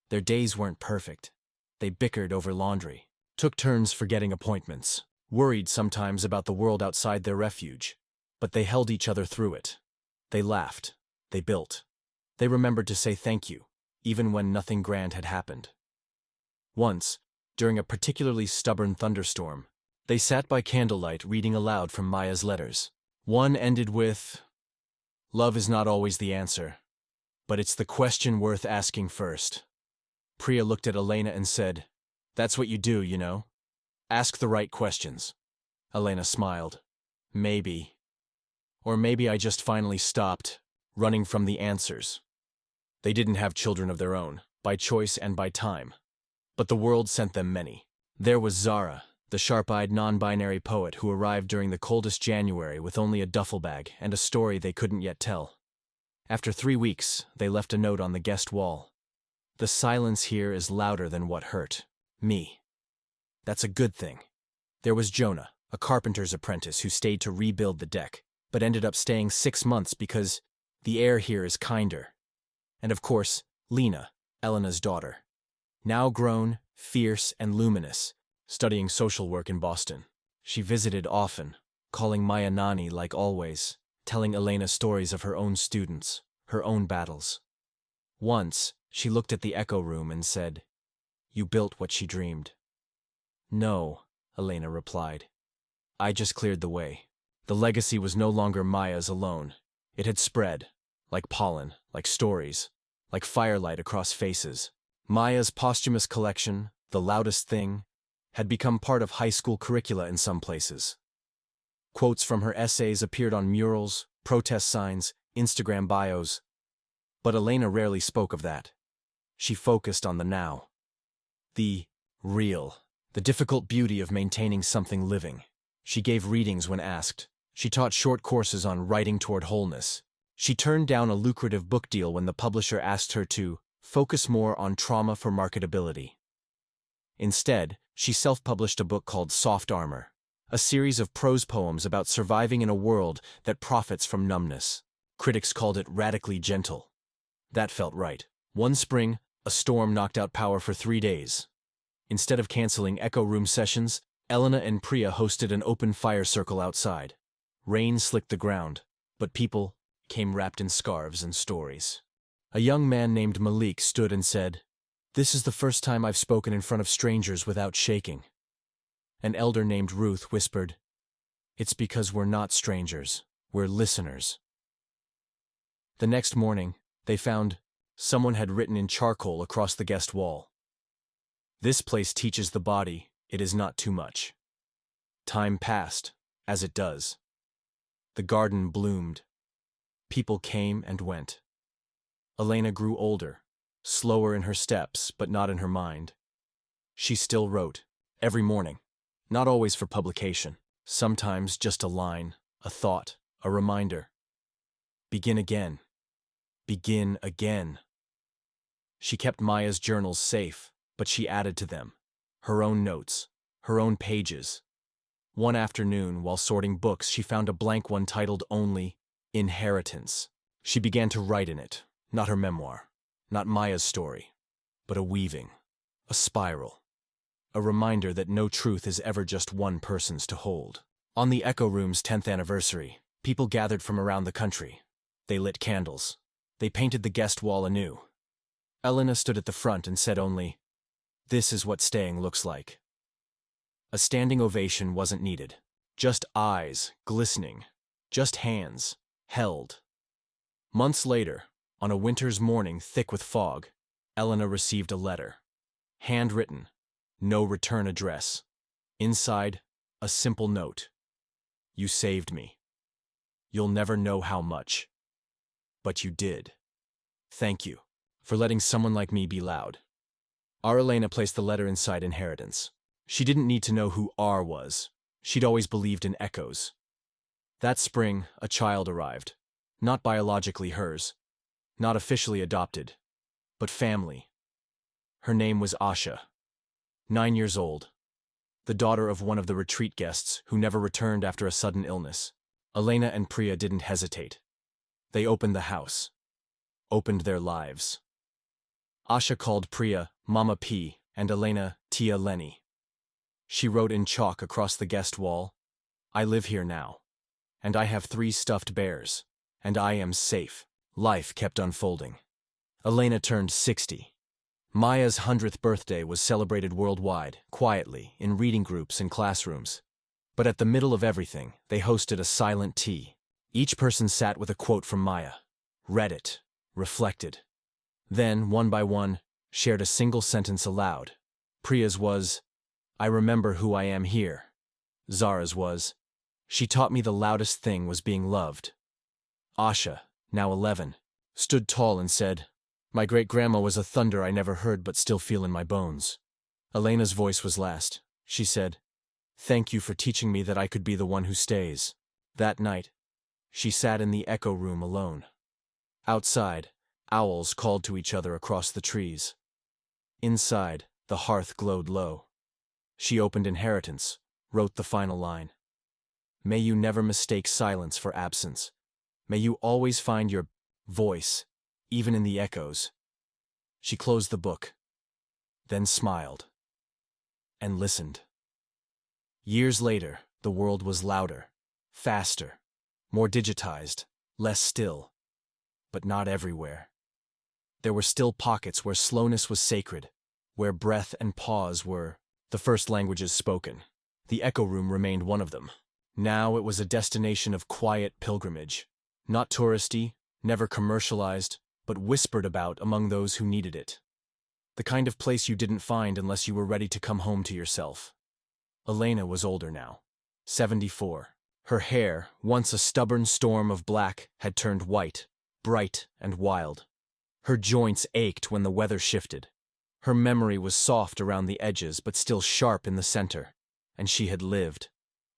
Their days weren't perfect. They bickered over laundry, took turns forgetting appointments, worried sometimes about the world outside their refuge. But they held each other through it. They laughed. They built. They remembered to say thank you, even when nothing grand had happened. Once, during a particularly stubborn thunderstorm, they sat by candlelight reading aloud from Maya's letters. One ended with, "Love is not always the answer, but it's the question worth asking first." Priya looked at Elena and said, "That's what you do, you know. Ask the right questions." Elena smiled. "Maybe. Or maybe I just finally stopped running from the answers." They didn't have children of their own, by choice and by time. But the world sent them many. There was Zara, the sharp-eyed non-binary poet who arrived during the coldest January with only a duffel bag and a story they couldn't yet tell. After 3 weeks, they left a note on the guest wall. "The silence here is louder than what hurt me." That's a good thing. There was Jonah, a carpenter's apprentice who stayed to rebuild the deck, but ended up staying 6 months because the air here is kinder. And of course, Lena, Elena's daughter. Now grown, fierce, and luminous, studying social work in Boston. She visited often, calling Maya Nani like always, telling Elena stories of her own students, her own battles. Once, she looked at the echo room and said, "You built what she dreamed." "No," Elena replied. "I just cleared the way." The legacy was no longer Maya's alone. It had spread, like pollen, like stories, like firelight across faces. Maya's posthumous collection, The Loudest Thing, had become part of high school curricula in some places. Quotes from her essays appeared on murals, protest signs, Instagram bios. But Elena rarely spoke of that. She focused on the now. The real. The difficult beauty of maintaining something living. She gave readings when asked. She taught short courses on writing toward wholeness. She turned down a lucrative book deal when the publisher asked her to focus more on trauma for marketability. Instead, she self-published a book called Soft Armor, a series of prose poems about surviving in a world that profits from numbness. Critics called it radically gentle. That felt right. One spring, a storm knocked out power for 3 days. Instead of canceling echo room sessions, Elena and Priya hosted an open fire circle outside. Rain slicked the ground, but people came wrapped in scarves and stories. A young man named Malik stood and said, "This is the first time I've spoken in front of strangers without shaking." An elder named Ruth whispered, "It's because we're not strangers, we're listeners." The next morning, they found someone had written in charcoal across the guest wall, "This place teaches the body it is not too much." Time passed, as it does. The garden bloomed. People came and went. Elena grew older, slower in her steps, but not in her mind. She still wrote, every morning, not always for publication, sometimes just a line, a thought, a reminder. Begin again. Begin again. She kept Maya's journals safe, but she added to them. Her own notes, her own pages. One afternoon, while sorting books, she found a blank one titled only Inheritance. She began to write in it, not her memoir, not Maya's story, but a weaving, a spiral, a reminder that no truth is ever just one person's to hold. On the Echo Room's 10th anniversary, people gathered from around the country. They lit candles. They painted the guest wall anew. Elena stood at the front and said only, "This is what staying looks like." A standing ovation wasn't needed. Just eyes, glistening. Just hands, held. Months later, on a winter's morning thick with fog, Elena received a letter. Handwritten, no return address. Inside, a simple note. You saved me. You'll never know how much. But you did. Thank you for letting someone like me be loud. Our Elena placed the letter inside inheritance. She didn't need to know who R was. She'd always believed in echoes. That spring, a child arrived. Not biologically hers. Not officially adopted. But family. Her name was Asha. 9 years old. The daughter of one of the retreat guests who never returned after a sudden illness. Elena and Priya didn't hesitate. They opened the house. Opened their lives. Asha called Priya Mama P and Elena Tia Lenny. She wrote in chalk across the guest wall, I live here now. And I have 3 stuffed bears. And I am safe. Life kept unfolding. Elena turned 60. Maya's 100th birthday was celebrated worldwide, quietly, in reading groups and classrooms. But at the middle of everything, they hosted a silent tea. Each person sat with a quote from Maya, read it, reflected. Then, one by one, shared a single sentence aloud. Priya's was, I remember who I am here. Zara's was, she taught me the loudest thing was being loved. Asha, now 11, stood tall and said, my great-grandma was a thunder I never heard but still feel in my bones. Elena's voice was last. She said, thank you for teaching me that I could be the one who stays. That night, she sat in the echo room alone. Outside, owls called to each other across the trees. Inside, the hearth glowed low. She opened inheritance, wrote the final line. May you never mistake silence for absence. May you always find your voice, even in the echoes. She closed the book, then smiled, and listened. Years later, the world was louder, faster, more digitized, less still. But not everywhere. There were still pockets where slowness was sacred, where breath and pause were the first languages spoken. The echo room remained one of them. Now it was a destination of quiet pilgrimage. Not touristy, never commercialized, but whispered about among those who needed it. The kind of place you didn't find unless you were ready to come home to yourself. Elena was older now, 74. Her hair, once a stubborn storm of black, had turned white, bright and wild. Her joints ached when the weather shifted. Her memory was soft around the edges but still sharp in the center. And she had lived.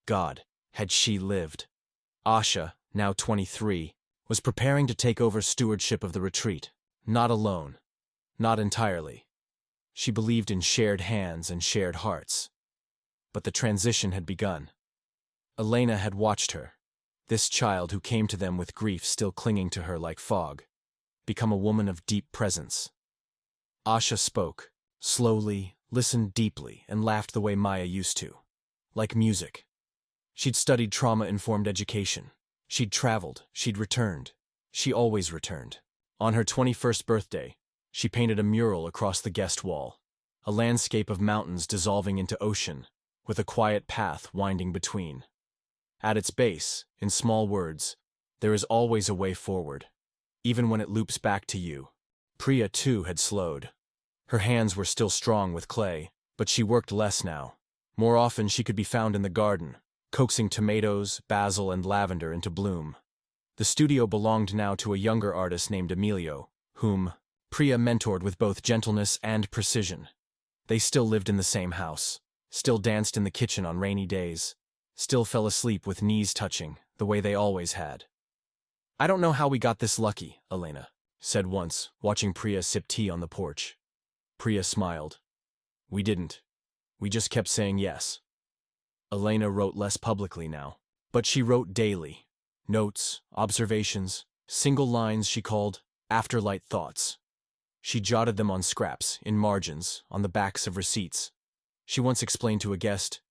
God, had she lived. Asha, now 23, was preparing to take over stewardship of the retreat. Not alone. Not entirely. She believed in shared hands and shared hearts. But the transition had begun. Elena had watched her, this child who came to them with grief still clinging to her like fog, become a woman of deep presence. Asha spoke, slowly, listened deeply, and laughed the way Maya used to. Like music. She'd studied trauma-informed education. She'd traveled, she'd returned. She always returned. On her 21st birthday, she painted a mural across the guest wall, a landscape of mountains dissolving into ocean, with a quiet path winding between. At its base, in small words, there is always a way forward, even when it loops back to you. Priya, too, had slowed. Her hands were still strong with clay, but she worked less now. More often she could be found in the garden, coaxing tomatoes, basil, and lavender into bloom. The studio belonged now to a younger artist named Emilio, whom Priya mentored with both gentleness and precision. They still lived in the same house, still danced in the kitchen on rainy days, still fell asleep with knees touching, the way they always had. I don't know how we got this lucky, Elena said once, watching Priya sip tea on the porch. Priya smiled. We didn't. We just kept saying yes. Elena wrote less publicly now, but she wrote daily. Notes, observations, single lines she called afterlight thoughts. She jotted them on scraps, in margins, on the backs of receipts. She once explained to a guest,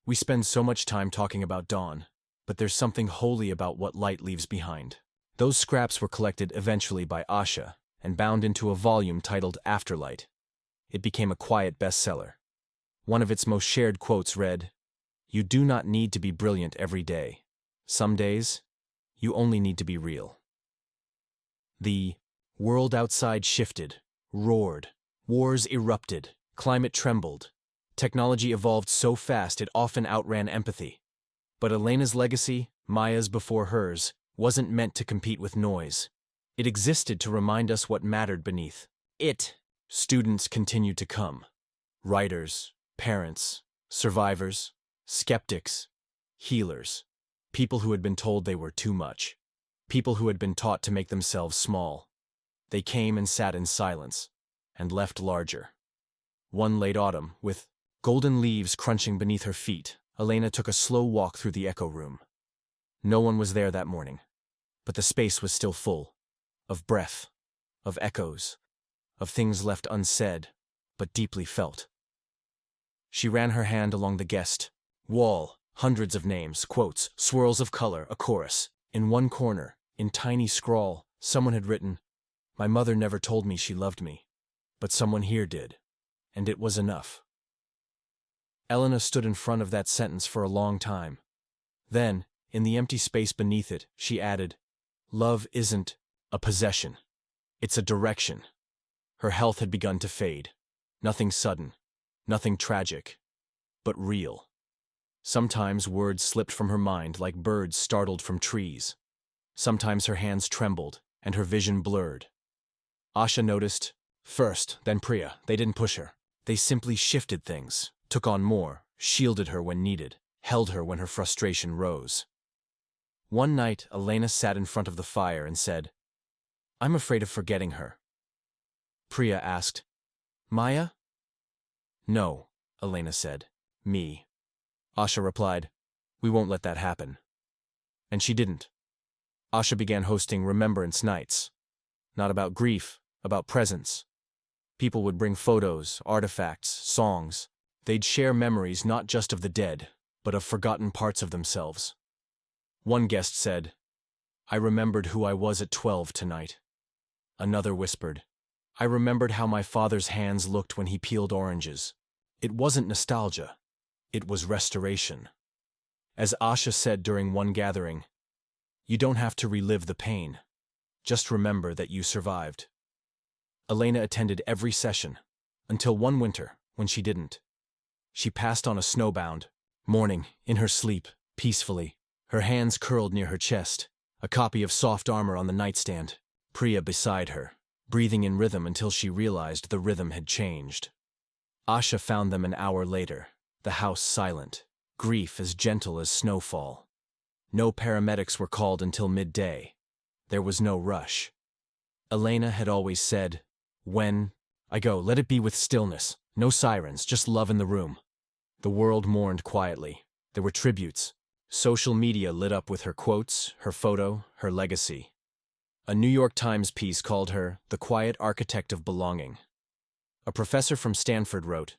we spend so much time talking about dawn, but there's something holy about what light leaves behind. Those scraps were collected eventually by Asha and bound into a volume titled Afterlight. It became a quiet bestseller. One of its most shared quotes read, you do not need to be brilliant every day. Some days, you only need to be real. The world outside shifted, roared, Wars erupted, climate trembled. Technology evolved so fast it often outran empathy. But Elena's legacy, Maya's before hers, wasn't meant to compete with noise. It existed to remind us what mattered beneath it. Students continued to come. Writers, parents, survivors, skeptics, healers. People who had been told they were too much. People who had been taught to make themselves small. They came and sat in silence, and left larger. One late autumn, with golden leaves crunching beneath her feet, Elena took a slow walk through the echo room. No one was there that morning, but the space was still full, of breath, of echoes, of things left unsaid, but deeply felt. She ran her hand along the guest wall, hundreds of names, quotes, swirls of color, a chorus. In one corner, in tiny scrawl, someone had written, "My mother never told me she loved me, but someone here did, and it was enough." Elena stood in front of that sentence for a long time. Then, in the empty space beneath it, she added, "Love isn't a possession. It's a direction." Her health had begun to fade. Nothing sudden, nothing tragic, but real. Sometimes words slipped from her mind like birds startled from trees. Sometimes her hands trembled, and her vision blurred. Asha noticed, first, then Priya. They didn't push her. They simply shifted things, took on more, shielded her when needed, held her when her frustration rose. One night, Elena sat in front of the fire and said, "I'm afraid of forgetting her." Priya asked, "Maya?" "No," Elena said. "Me." Asha replied, "We won't let that happen." And she didn't. Asha began hosting remembrance nights. Not about grief, about presence. People would bring photos, artifacts, songs. They'd share memories not just of the dead, but of forgotten parts of themselves. One guest said, "I remembered who I was at 12 tonight." Another whispered, "I remembered how my father's hands looked when he peeled oranges." It wasn't nostalgia. It was restoration. As Asha said during one gathering, "You don't have to relive the pain. Just remember that you survived." Elena attended every session, until one winter, when she didn't. She passed on a snowbound morning, in her sleep, peacefully, her hands curled near her chest, a copy of Soft Armor on the nightstand, Priya beside her, breathing in rhythm until she realized the rhythm had changed. Asha found them an hour later, the house silent, grief as gentle as snowfall. No paramedics were called until midday. There was no rush. Elena had always said, "When I go, let it be with stillness, no sirens, just love in the room." The world mourned quietly. There were tributes. Social media lit up with her quotes, her photo, her legacy. A New York Times piece called her the quiet architect of belonging. A professor from Stanford wrote,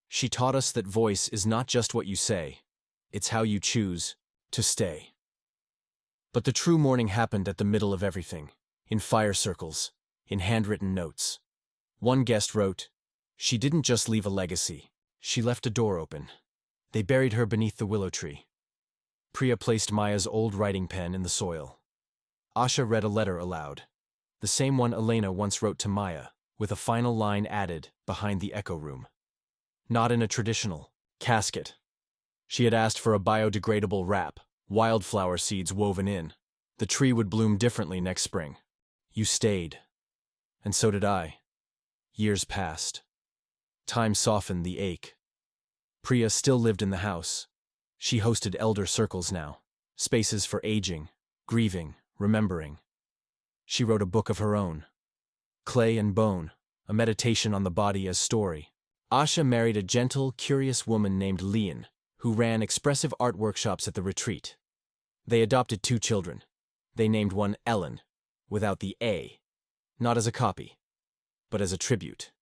"She taught us that voice is not just what you say, it's how you choose to stay." But the true mourning happened at the middle of everything, in fire circles, in handwritten notes. One guest wrote, "She didn't just leave a legacy, she left a door open. They buried her beneath the willow tree." Priya placed Maya's old writing pen in the soil. Asha read a letter aloud, the same one Elena once wrote to Maya, with a final line added behind the echo room. Not in a traditional casket. She had asked for a biodegradable wrap, wildflower seeds woven in. The tree would bloom differently next spring. You stayed. And so did I. Years passed. Time softened the ache. Priya still lived in the house. She hosted elder circles now, spaces for aging, grieving, remembering. She wrote a book of her own. Clay and Bone, a meditation on the body as story. Asha married a gentle, curious woman named Lian, who ran expressive art workshops at the retreat. They adopted 2 children. They named one Ellen, without the A, not as a copy, but as a tribute.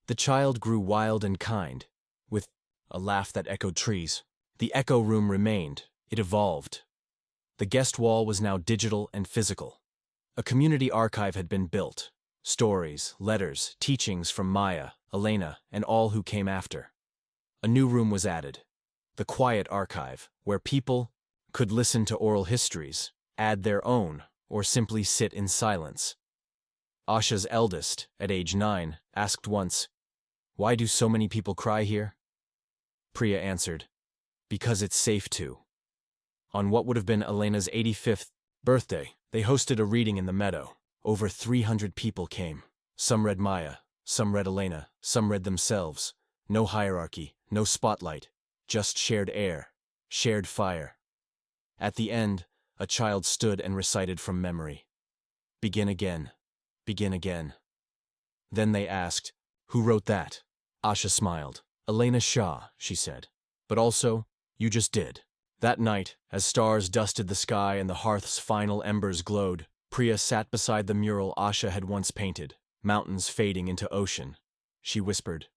The child grew wild and kind, with a laugh that echoed trees. The echo room remained. It evolved. The guest wall was now digital and physical. A community archive had been built. Stories, letters, teachings from Maya, Elena, and all who came after. A new room was added. The quiet archive, where people could listen to oral histories, add their own, or simply sit in silence. Asha's eldest, at age 9, asked once, "Why do so many people cry here?" Priya answered, "Because it's safe to." On what would have been Elena's 85th birthday, they hosted a reading in the meadow. Over 300 people came. Some read Maya, some read Elena, some read themselves. No hierarchy, no spotlight, just shared air, shared fire. At the end, a child stood and recited from memory. "Begin again, begin again." Then they asked, "Who wrote that?" Asha smiled. "Elena Shah," she said. "But also, you just did." That night, as stars dusted the sky and the hearth's final embers glowed, Priya sat beside the mural Asha had once painted, mountains fading into ocean. She whispered,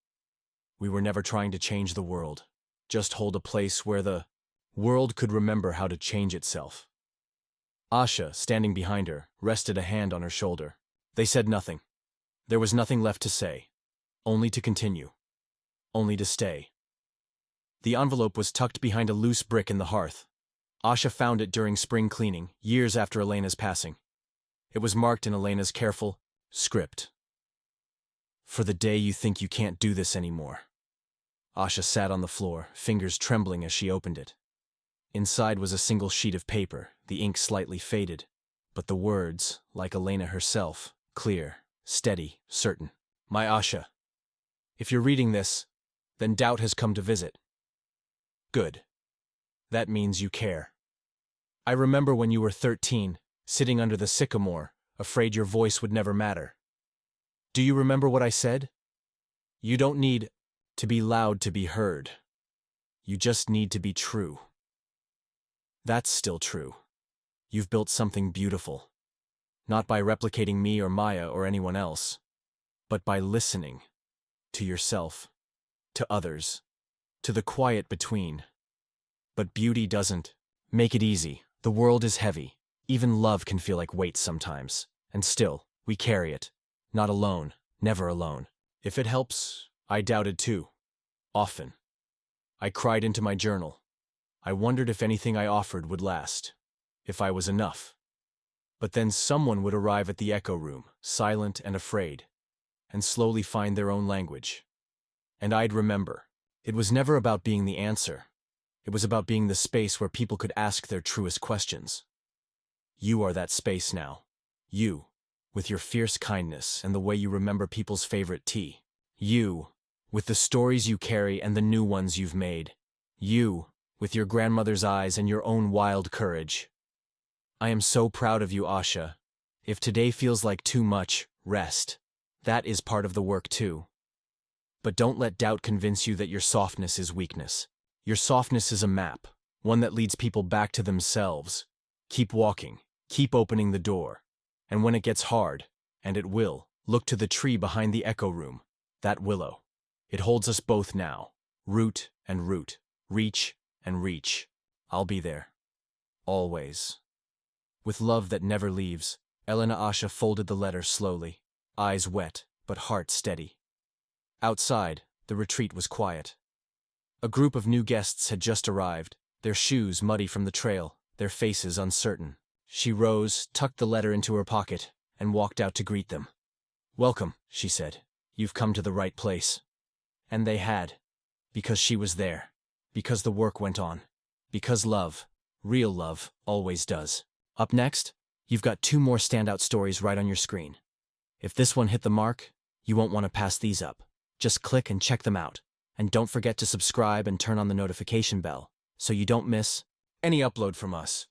"We were never trying to change the world, just hold a place where the world could remember how to change itself." Asha, standing behind her, rested a hand on her shoulder. They said nothing. There was nothing left to say. Only to continue. Only to stay. The envelope was tucked behind a loose brick in the hearth. Asha found it during spring cleaning, years after Elena's passing. It was marked in Elena's careful script. "For the day you think you can't do this anymore." Asha sat on the floor, fingers trembling as she opened it. Inside was a single sheet of paper, the ink slightly faded, but the words, like Elena herself, clear, steady, certain. "My Asha, if you're reading this, then doubt has come to visit. Good. That means you care. I remember when you were 13, sitting under the sycamore, afraid your voice would never matter. Do you remember what I said? You don't need to be loud to be heard. You just need to be true. That's still true. You've built something beautiful. Not by replicating me or Maya or anyone else, but by listening to yourself, to others, to the quiet between. But beauty doesn't make it easy. The world is heavy. Even love can feel like weight sometimes. And still, we carry it. Not alone, never alone. If it helps, I doubted too. Often. I cried into my journal. I wondered if anything I offered would last. If I was enough. But then someone would arrive at the echo room, silent and afraid, and slowly find their own language. And I'd remember. It was never about being the answer. It was about being the space where people could ask their truest questions. You are that space now. You, with your fierce kindness and the way you remember people's favorite tea. You, with the stories you carry and the new ones you've made. You, with your grandmother's eyes and your own wild courage. I am so proud of you, Asha. If today feels like too much, rest. That is part of the work too. But don't let doubt convince you that your softness is weakness. Your softness is a map, one that leads people back to themselves. Keep walking, keep opening the door. And when it gets hard, and it will, look to the tree behind the echo room, that willow. It holds us both now, root and root, reach and reach. I'll be there. Always. With love that never leaves, Elena. Asha folded the letter slowly, eyes wet, but heart steady. Outside, the retreat was quiet. A group of new guests had just arrived, their shoes muddy from the trail, their faces uncertain. She rose, tucked the letter into her pocket, and walked out to greet them. "Welcome," she said. "You've come to the right place." And they had. Because she was there. Because the work went on. Because love, real love, always does. Up next, you've got 2 more standout stories right on your screen. If this one hit the mark, you won't want to pass these up. Just click and check them out. And don't forget to subscribe and turn on the notification bell, so you don't miss any upload from us.